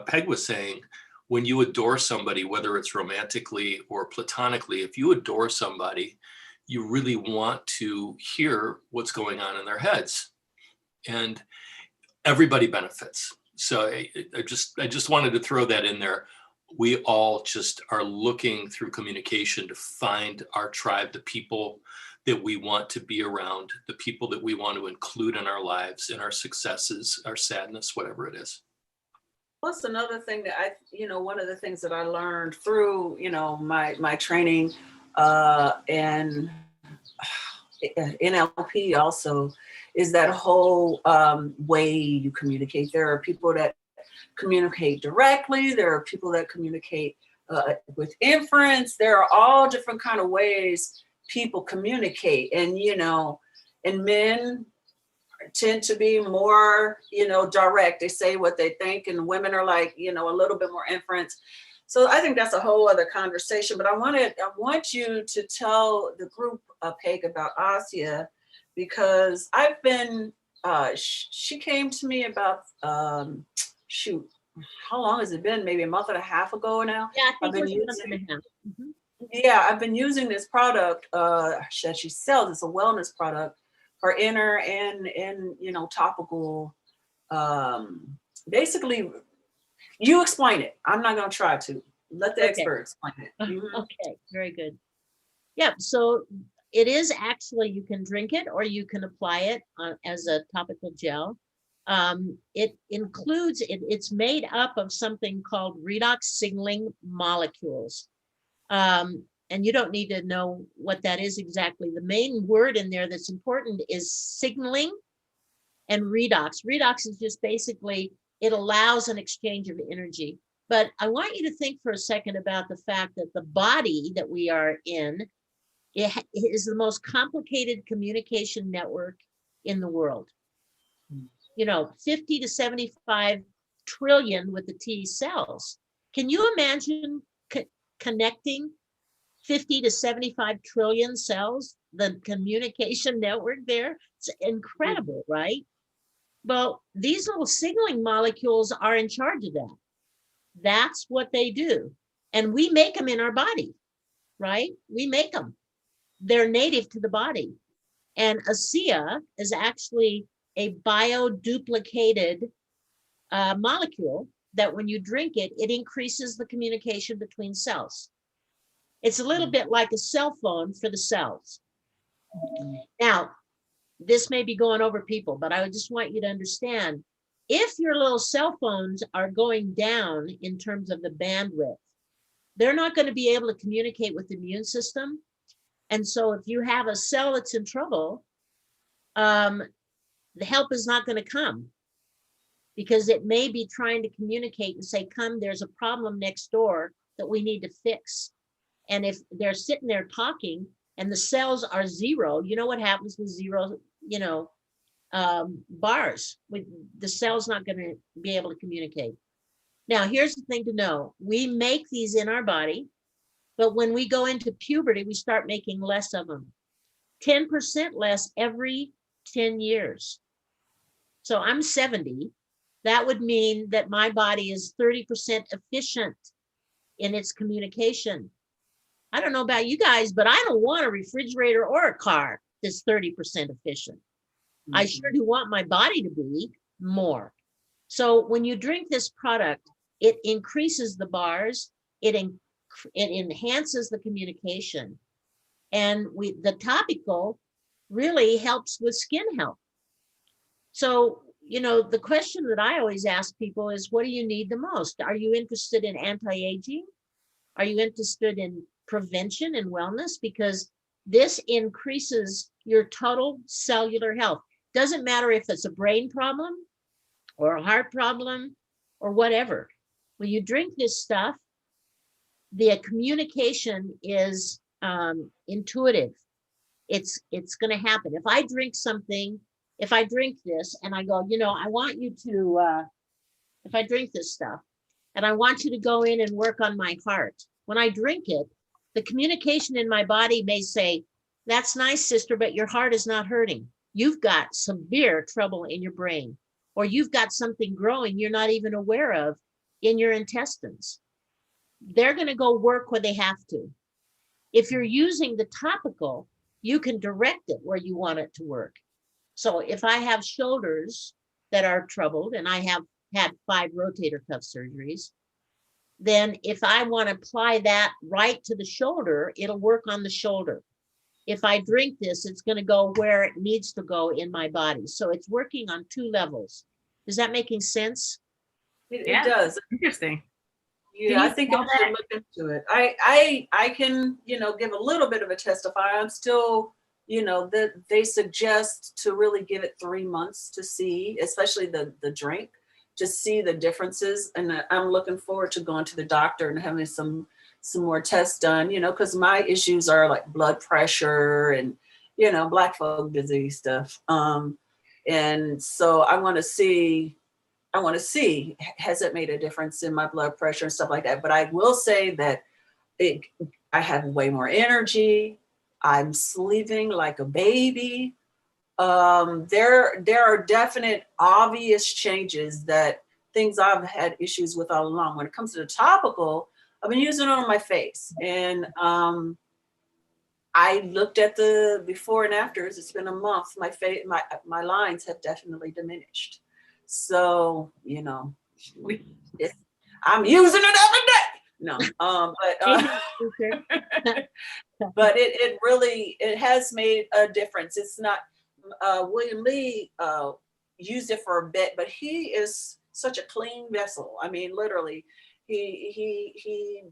Peg was saying, when you adore somebody, whether it's romantically or platonically, if you adore somebody, you really want to hear what's going on in their heads. And everybody benefits. So I just wanted to throw that in there. We all just are looking through communication to find our tribe, the people that we want to be around, the people that we want to include in our lives, in our successes, our sadness, whatever it is. Plus another thing that one of the things that I learned through, my training and NLP also is that whole way you communicate. There are people that communicate directly. There are people that communicate with inference. There are all different kind of ways people communicate. And, and men tend to be more, direct. They say what they think, and women are like, a little bit more inference. So I think that's a whole other conversation. But I want you to tell the group, Peg, about Asia, because I've been, she came to me about, how long has it been? Maybe a month and a half ago now. Yeah, I think I've been it was a month and a half. Mm-hmm. Yeah, I've been using this product that she sells. It's a wellness product for inner and topical. Basically, you explain it. I'm not going to try to. Let the expert explain it. Mm-hmm. Okay, very good. Yeah, so it is actually, you can drink it or you can apply it as a topical gel. It includes, it's made up of something called redox signaling molecules. And you don't need to know what that is exactly. The main word in there that's important is signaling and redox. Redox is just basically, it allows an exchange of energy. But I want you to think for a second about the fact that the body that we are in, it is the most complicated communication network in the world. 50 to 75 trillion with the T cells. Can you imagine connecting 50 to 75 trillion cells, the communication network there? It's incredible, right? Well, these little signaling molecules are in charge of that. That's what they do. And we make them in our body, right? We make them. They're native to the body. And ASEA is actually a bioduplicated molecule that when you drink it, it increases the communication between cells. It's a little bit like a cell phone for the cells. Now, this may be going over people, but I just want you to understand, if your little cell phones are going down in terms of the bandwidth, they're not going to be able to communicate with the immune system. And so if you have a cell that's in trouble, the help is not going to come, because it may be trying to communicate and say, come, there's a problem next door that we need to fix. And if they're sitting there talking and the cells are zero, you know what happens with zero, bars? The cell's not going to be able to communicate. Now, here's the thing to know. We make these in our body, but when we go into puberty, we start making less of them. 10% less every 10 years. So I'm 70. That would mean that my body is 30% efficient in its communication. I don't know about you guys, but I don't want a refrigerator or a car that's 30% efficient. Mm-hmm. I sure do want my body to be more. So when you drink this product, it increases the bars, it enhances the communication, and the topical really helps with skin health. So, the question that I always ask people is, what do you need the most? Are you interested in anti-aging? Are you interested in prevention and wellness? Because this increases your total cellular health. Doesn't matter if it's a brain problem or a heart problem or whatever. When you drink this stuff, the communication is intuitive. It's going to happen. If I drink this and I go, I want you to, if I drink this stuff and I want you to go in and work on my heart, when I drink it, the communication in my body may say, that's nice, sister, but your heart is not hurting. You've got severe trouble in your brain, or you've got something growing you're not even aware of in your intestines. They're going to go work where they have to. If you're using the topical, you can direct it where you want it to work. So if I have shoulders that are troubled, and I have had 5 rotator cuff surgeries, then if I want to apply that right to the shoulder, it'll work on the shoulder. If I drink this, it's going to go where it needs to go in my body. So it's working on 2 levels. Is that making sense? It does. Interesting. Yeah, I think I should look into it. I can, give a little bit of a testify. I'm still, that they suggest to really give it 3 months to see, especially the drink, to see the differences. And I'm looking forward to going to the doctor and having some more tests done, because my issues are like blood pressure and, Black folk disease stuff. And so I want to see, has it made a difference in my blood pressure and stuff like that? But I will say that I have way more energy. I'm sleeping like a baby. There are definite obvious changes, that things I've had issues with all along. When it comes to the topical, I've been using it on my face, and I looked at the before and afters. It's been a month. My lines have definitely diminished. So, I'm using it every day. No, but it really has made a difference. It's not, William Lee, used it for a bit, but he is such a clean vessel. I mean, literally, he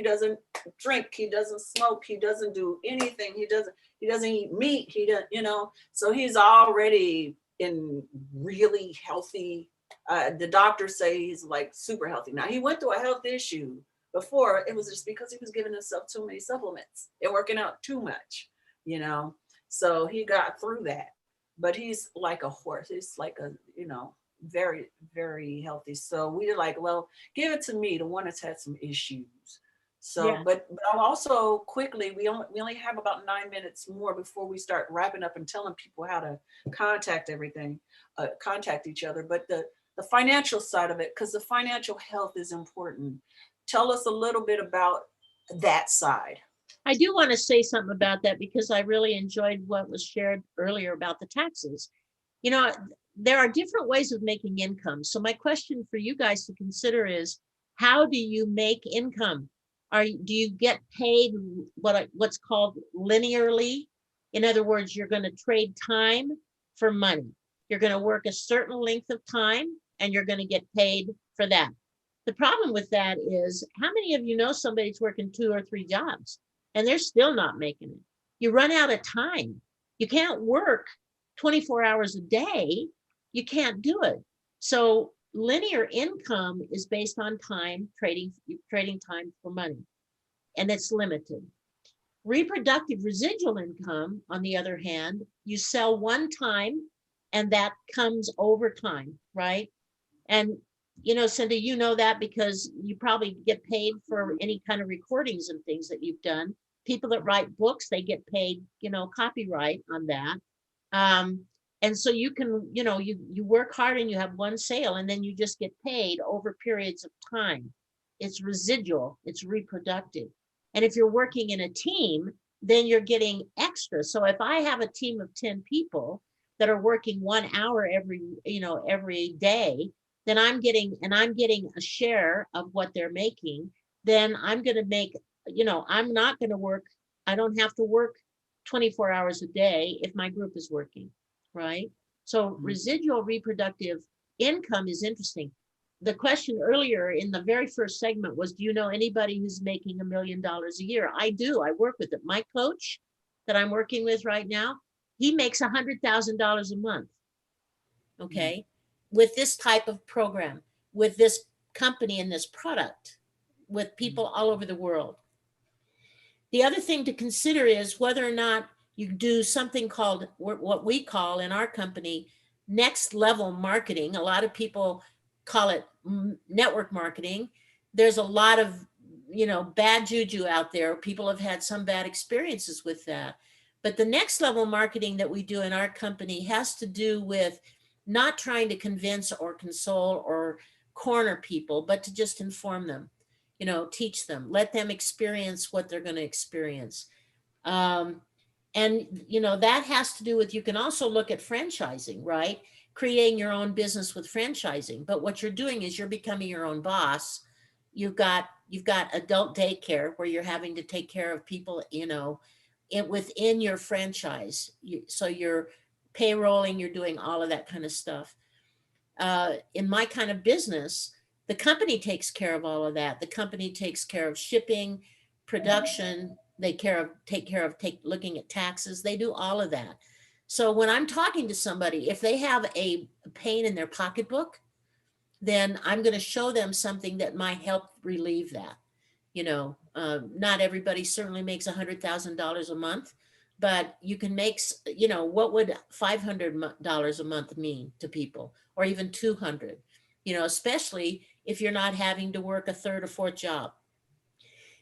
doesn't drink, he doesn't smoke, he doesn't do anything, he doesn't eat meat, he doesn't, you know, so he's already in really healthy. The doctors say he's like super healthy. Now, he went through a health issue before. It was just because he was giving himself too many supplements and working out too much, you know, so he got through that. But he's like a horse. He's like a, you know, very, very healthy. So we were like, well, give it to me, the one that's had some issues. So, Yeah. but I'll also quickly, we only have about 9 minutes more before we start wrapping up and telling people how to contact each other. But the financial side of it, because the financial health is important. Tell us a little bit about that side. I do want to say something about that because I really enjoyed what was shared earlier about the taxes. You know, there are different ways of making income. So my question for you guys to consider is, how do you make income? Do you get paid what's called linearly? In other words, you're going to trade time for money. You're going to work a certain length of time and you're going to get paid for that. The problem with that is, how many of you know somebody's working 2 or 3 jobs and they're still not making it? You run out of time. You can't work 24 hours a day. You can't do it. So linear income is based on time, trading time for money, and it's limited. Reproductive residual income, on the other hand, you sell one time and that comes over time, right? And you know, Cindy, you know that because you probably get paid for any kind of recordings and things that you've done. People that write books, they get paid, you know, copyright on that. And so you can, you know, you work hard and you have one sale and then you just get paid over periods of time. It's residual, it's reproductive. And if you're working in a team, then you're getting extra. So if I have a team of 10 people that are working 1 hour every day, then I'm getting a share of what they're making. Then I'm going to make, you know, I'm not going to work. I don't have to work 24 hours a day if my group is working. Right? So residual reproductive income is interesting. The question earlier in the very first segment was, do you know anybody who's making $1 million a year? I do. I work with it. My coach that I'm working with right now, he makes $100,000 a month. Okay. With this type of program, with this company and this product, with people all over the world. The other thing to consider is whether or not you do something called, what we call in our company, next level marketing. A lot of people call it network marketing. There's a lot of, you know, bad juju out there. People have had some bad experiences with that. But the next level marketing that we do in our company has to do with not trying to convince or console or corner people, but to just inform them, you know, teach them, let them experience what they're going to experience. And, you know, that has to do with, you can also look at franchising, right? Creating your own business with franchising. But what you're doing is you're becoming your own boss. You've got adult daycare where you're having to take care of people, you know, within your franchise. So you're payrolling, you're doing all of that kind of stuff. In my kind of business, the company takes care of all of that. The company takes care of shipping, production. They take care of looking at taxes. They do all of that. So when I'm talking to somebody, if they have a pain in their pocketbook, then I'm going to show them something that might help relieve that. You know, not everybody certainly makes $100,000 a month, but you can make, you know, what would $500 a month mean to people, or even 200, you know, especially if you're not having to work a third or fourth job.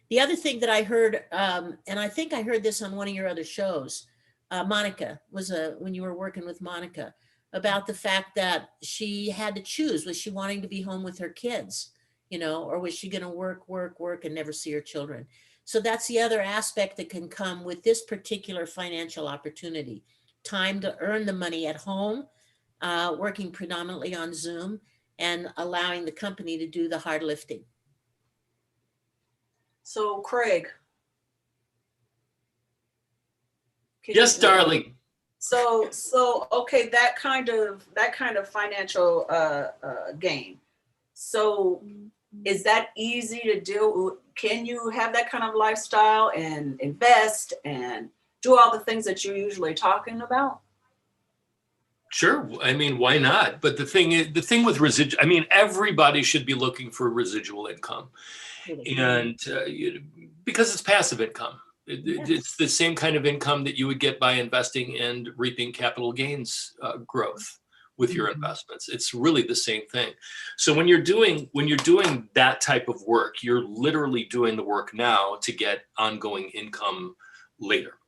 The other thing that I heard, and I think I heard this on one of your other shows, Monica, when you were working with Monica, about the fact that she had to choose. Was she wanting to be home with her kids, you know, or was she going to work and never see her children? So that's the other aspect that can come with this particular financial opportunity. Time to earn the money at home, working predominantly on Zoom, and allowing the company to do the hard lifting. So Craig. Yes, darling. So okay, that kind of financial gain. So is that easy to do? Can you have that kind of lifestyle and invest and do all the things that you're usually talking about? Sure. I mean, why not? But the thing with residual, I mean, everybody should be looking for residual income, and because it's passive income. It's the same kind of income that you would get by investing and reaping capital gains growth with your investments. It's really the same thing. So when you're doing that type of work, you're literally doing the work now to get ongoing income later.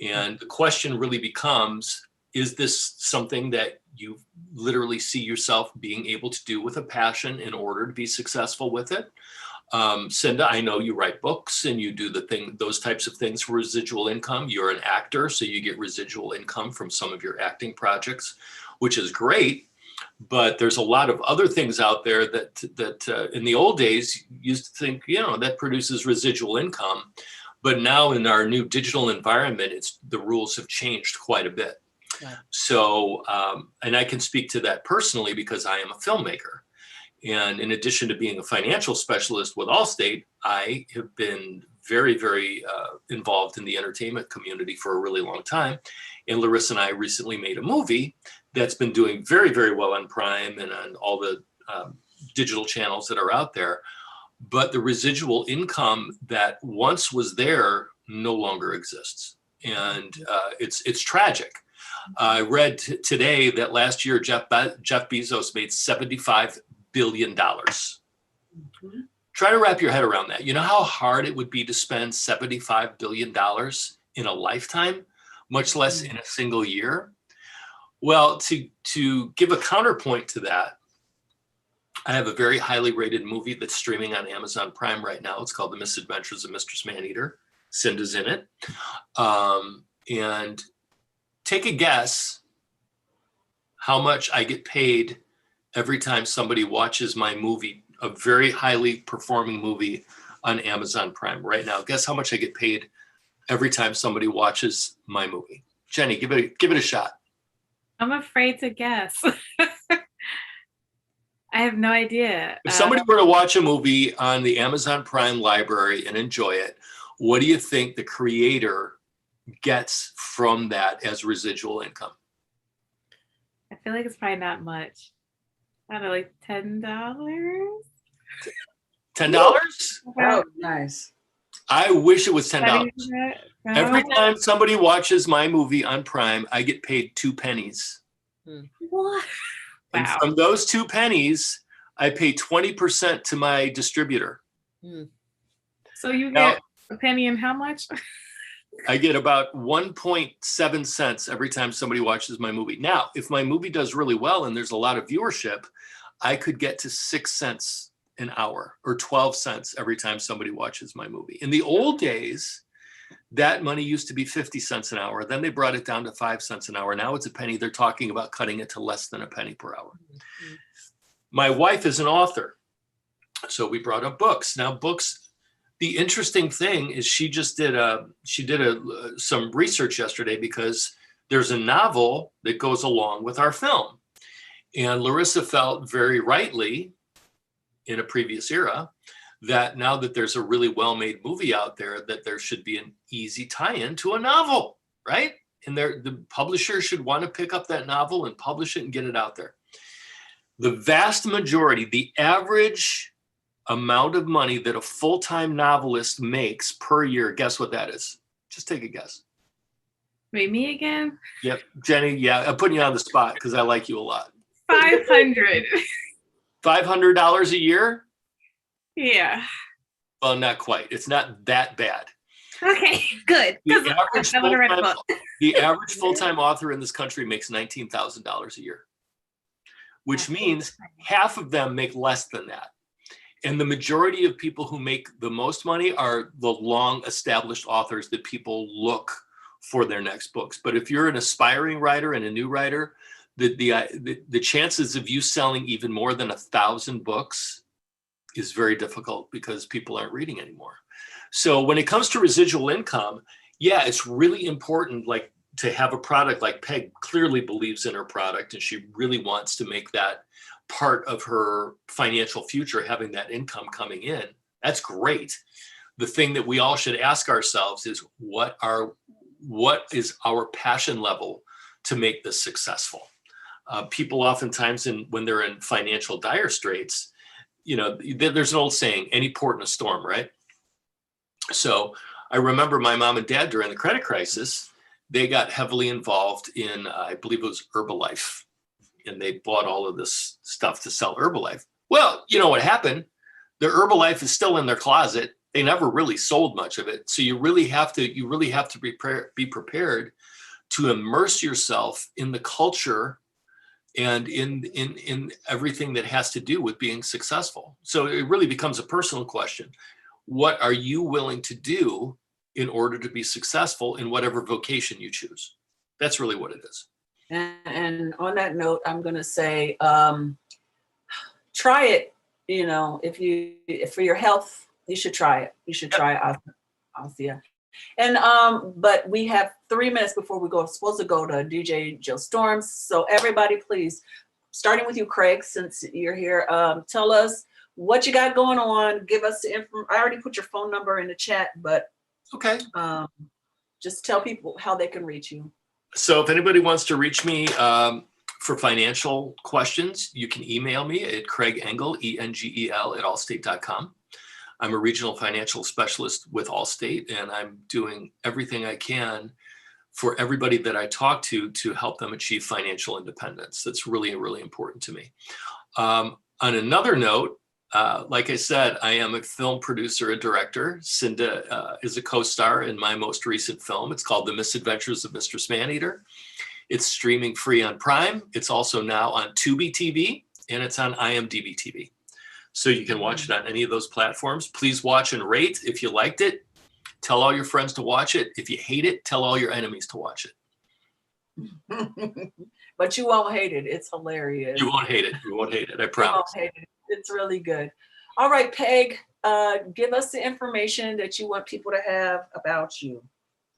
And the question really becomes, is this something that you literally see yourself being able to do with a passion in order to be successful with it? Cinda, I know you write books and you do those types of things for residual income. You're an actor, so you get residual income from some of your acting projects, which is great. But there's a lot of other things out there that in the old days you used to think, that produces residual income. But now in our new digital environment, the rules have changed quite a bit. Right. So, and I can speak to that personally because I am a filmmaker. And in addition to being a financial specialist with Allstate, I have been very, very involved in the entertainment community for a really long time. And Larissa and I recently made a movie that's been doing very, very well on Prime and on all the digital channels that are out there. But the residual income that once was there no longer exists. And it's tragic. I read today that last year, Jeff Bezos made $75 billion. Try to wrap your head around that. You know how hard it would be to spend $75 billion in a lifetime, much less in a single year? Well, to give a counterpoint to that, I have a very highly rated movie that's streaming on Amazon Prime right now. It's called The Misadventures of Mistress Maneater. Cinda's in it. And take a guess how much I get paid every time somebody watches my movie, a very highly performing movie on Amazon Prime right now. Guess how much I get paid every time somebody watches my movie. Jenny, give it a shot. I'm afraid to guess. I have no idea. If somebody were to watch a movie on the Amazon Prime library and enjoy it, what do you think the creator gets from that as residual income? I feel like it's probably not much. I don't know, like $10? $10? Oh, nice. I wish it was $10. Every time somebody watches my movie on Prime, I get paid 2 pennies. What? And from those 2 pennies, I pay 20% to my distributor. So you get a penny and how much? I get about 1.7 cents every time somebody watches my movie. Now, if my movie does really well and there's a lot of viewership, I could get to 6 cents an hour or 12 cents every time somebody watches my movie. In the old days, that money used to be 50 cents an hour. Then they brought it down to 5 cents an hour. Now it's a penny. They're talking about cutting it to less than a penny per hour. My wife is an author, so we brought up books. Now, books. The interesting thing is she did some research yesterday because there's a novel that goes along with our film. And Larissa felt very rightly in a previous era that now that there's a really well-made movie out there, that there should be an easy tie-in to a novel, right? And the publisher should want to pick up that novel and publish it and get it out there. The vast majority, the average amount of money that a full-time novelist makes per year, guess what that is? Just take a guess. Wait, me again? Yep. Jenny, yeah, I'm putting you on the spot because I like you a lot. 500. $500 a year? Yeah. Well, not quite. It's not that bad. Okay, good. The average full-time author in this country makes $19,000 a year, which means half of them make less than that. And the majority of people who make the most money are the long established authors that people look for their next books. But if you're an aspiring writer and a new writer, the chances of you selling even more than 1,000 books is very difficult because people aren't reading anymore. So when it comes to residual income, yeah, it's really important. Like to have a product like Peg clearly believes in her product and she really wants to make that part of her financial future, having that income coming in, that's great. The thing that we all should ask ourselves is what is our passion level to make this successful? People oftentimes, when they're in financial dire straits, there's an old saying, any port in a storm, right? So I remember my mom and dad during the credit crisis, they got heavily involved in, I believe it was Herbalife, and they bought all of this stuff to sell Herbalife. Well, you know what happened? The Herbalife is still in their closet. They never really sold much of it. So you really have to be prepared to immerse yourself in the culture and in everything that has to do with being successful. So it really becomes a personal question. What are you willing to do in order to be successful in whatever vocation you choose? That's really what it is. And on that note, I'm going to say, try it. If for your health, you should try it. You should try Althea. And but we have 3 minutes before we supposed to go to DJ Jill Storms. So everybody, please, starting with you, Craig, since you're here, tell us what you got going on. Give us the info. I already put your phone number in the chat, but okay. Just tell people how they can reach you. So if anybody wants to reach me for financial questions, you can email me at craigengel, ENGEL, at allstate.com. I'm a regional financial specialist with Allstate, and I'm doing everything I can for everybody that I talk to help them achieve financial independence. That's really, really important to me. On another note, like I said, I am a film producer and director. Cinda is a co-star in my most recent film. It's called The Misadventures of Mistress Maneater. It's streaming free on Prime. It's also now on Tubi TV, and it's on IMDb TV. So you can watch it on any of those platforms. Please watch and rate if you liked it. Tell all your friends to watch it. If you hate it, tell all your enemies to watch it. But you won't hate it. It's hilarious. You won't hate it. You won't hate it. I promise. You won't hate it. It's really good. All right, Peg, give us the information that you want people to have about you.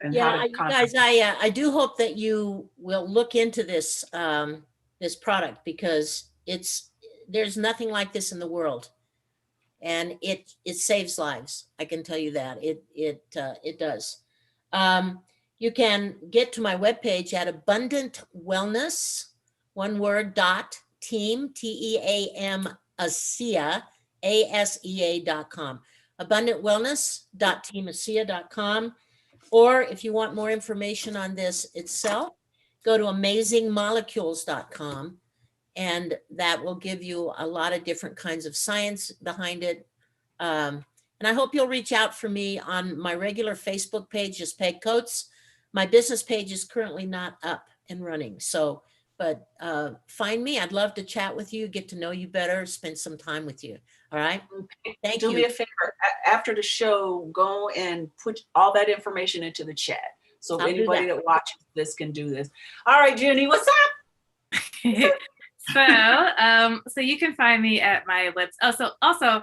And yeah, you guys, I do hope that you will look into this this product, because there's nothing like this in the world, and it saves lives. I can tell you that it does. You can get to my webpage at Abundant Wellness, one word, .team, TEAM, ASEA, ASEA.com. abundantwellness.teamasea.com. Or if you want more information on this itself, go to amazingmolecules.com, and that will give you a lot of different kinds of science behind it. And I hope you'll reach out for me on my regular Facebook page, just Peg Coates. My business page is currently not up and running. So, but find me. I'd love to chat with you, get to know you better, spend some time with you. All right. Thank you. Do me a favor. After the show, go and put all that information into the chat. So anybody that watches this can do this. All right, Jenny, what's up? So you can find me at my website. Also,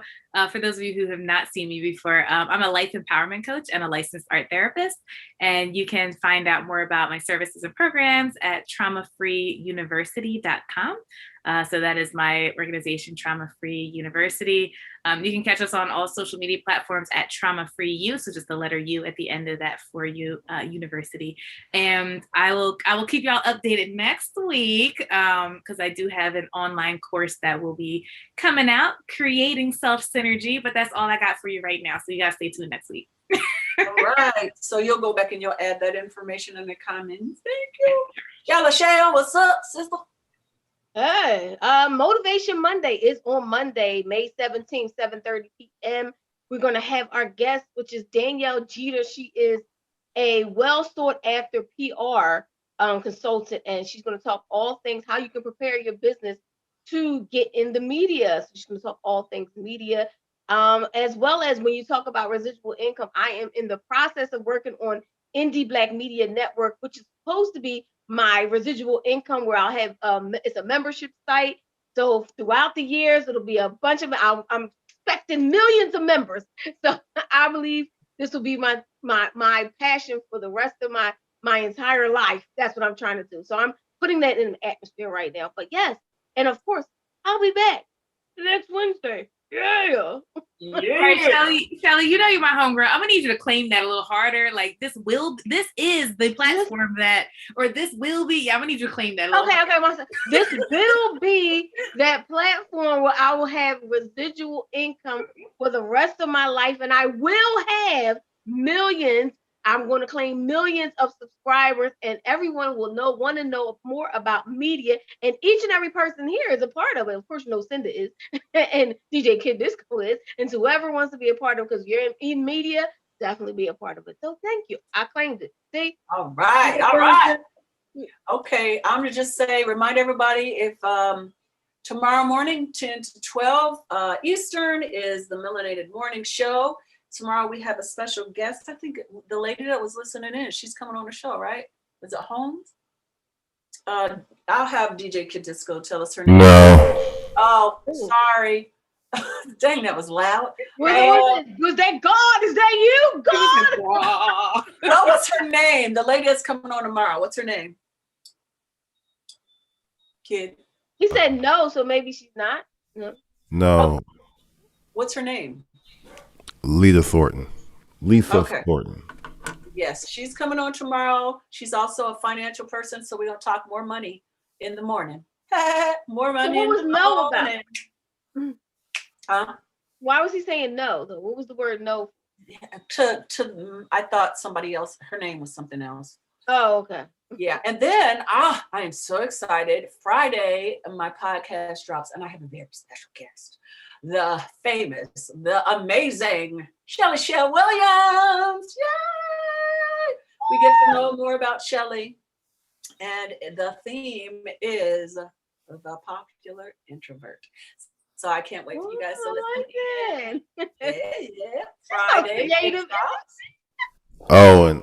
for those of you who have not seen me before, I'm a life empowerment coach and a licensed art therapist. And you can find out more about my services and programs at traumafreeuniversity.com. So that is my organization, Trauma Free University. You can catch us on all social media platforms at Trauma Free U, so just the letter U at the end of that for you university. And I will keep y'all updated next week, because I do have an online course that will be coming out, Creating Self-Synergy. But that's all I got for you right now. So you gotta stay tuned next week. All right. So you'll go back and you'll add that information in the comments. Thank you. Y'all, Shell, what's up, sister? Hey, Motivation Monday is on Monday, May 17th, 7:30 p.m. We're going to have our guest, which is Danielle Jeter. She is a well sought after PR consultant, and she's going to talk all things how you can prepare your business to get in the media. So she's going to talk all things media, as well as when you talk about residual income. I am in the process of working on Indie Black Media Network, which is supposed to be my residual income, where I'll have it's a membership site. So throughout the years, it'll be a bunch of I'm expecting millions of members. So I believe this will be my passion for the rest of my my entire life. That's what I'm trying to do. So I'm putting that in the atmosphere right now. But yes, and of course, I'll be back next Wednesday. Yeah. All right, Shelly, you know you're my homegirl. I'm gonna need you to claim that a little harder. Like this is the platform that, or this will be. Yeah, I'm gonna need you to claim that. Okay. This will be that platform where I will have residual income for the rest of my life, and I will have millions. I'm going to claim millions of subscribers, and everyone will want to know more about media. And each and every person here is a part of it. Of course, you know Cinda is, and DJ Kid Disco is, and so whoever wants to be a part of it, because you're in media, definitely be a part of it. So thank you. I claimed it. See? All right. Okay, I'm gonna just remind everybody if tomorrow morning, 10 to 12 Eastern is the Melanated Morning Show. Tomorrow we have a special guest. I think the lady that was listening in, she's coming on the show, right? Is it Holmes? I'll have DJ Kid Disco tell us her name. No. Oh, sorry. Dang, that was loud. Was that God? Is that you, God? What was her name? The lady that's coming on tomorrow. What's her name? Kid. He said no, so maybe she's not. No. What's her name? Lita Thornton. Lisa Okay. Thornton. Yes, she's coming on tomorrow. She's also a financial person, so we're gonna talk more money in the morning. More money. So what was in the no morning. about? Huh? Why was he saying no though? What was the word no? I thought somebody else, her name was something else. Oh, okay. Yeah, and then I am so excited. Friday, my podcast drops, and I have a very special guest, the famous, the amazing Shelly Williams. Yay! We get to know more about Shelly, and the theme is the popular introvert. So I can't wait for you guys to listen. Yeah. Friday. Oh, and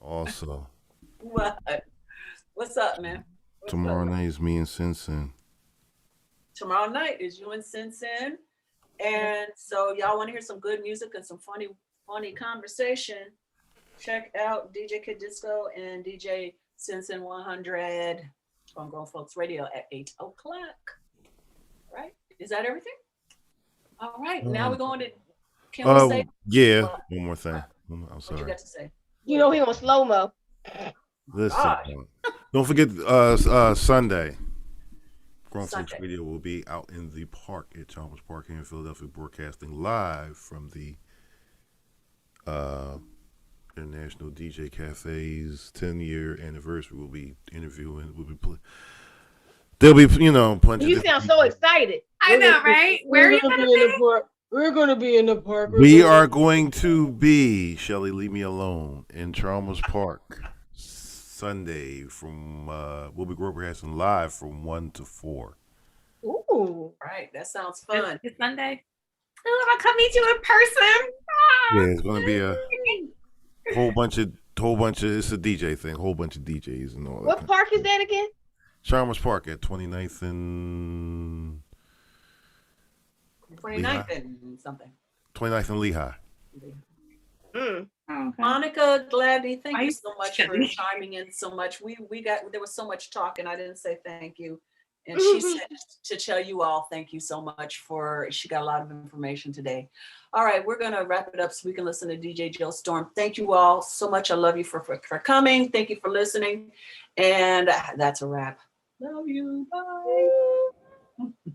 also. What? What's up, man? Tomorrow night is me and Sinsin. Tomorrow night is you and Sinsin. And so y'all want to hear some good music and some funny conversation. Check out DJ Kid Disco and DJ Sinsin 100 on Grown Folks Radio at 8 o'clock. Right? Is that everything? All right. Now we're going to, can we say? Yeah, one more thing. I'm sorry. What you got to say? You know he on slow-mo. Listen, don't forget Sunday. Grown Folks Radio will be out in the park at Chalmers Park here in Philadelphia, broadcasting live from the International DJ Cafe's 10-year anniversary. We'll be interviewing. There'll be, plenty. You sound so excited. I know, right? Where are you going to be? We're going to be in the park. We are going to be, Shelly, leave me alone, in Chalmers Park Sunday from, we'll be broadcasting live from 1 to 4. Ooh. Right. That sounds fun. It's Sunday. Oh, I'll come meet you in person. Yeah, it's going to be a whole bunch of, it's a DJ thing, whole bunch of DJs and all that. What park is that again? Chalmers Park at 29th and 29th and something. 29th and Lehigh. Okay. Monica Gladney, thank you so much for chiming in so much. There was so much talk and I didn't say thank you. And she said to tell you all, thank you so much she got a lot of information today. All right, we're going to wrap it up so we can listen to DJ Joe Storm. Thank you all so much. I love you for coming. Thank you for listening. And that's a wrap. Love you. Bye.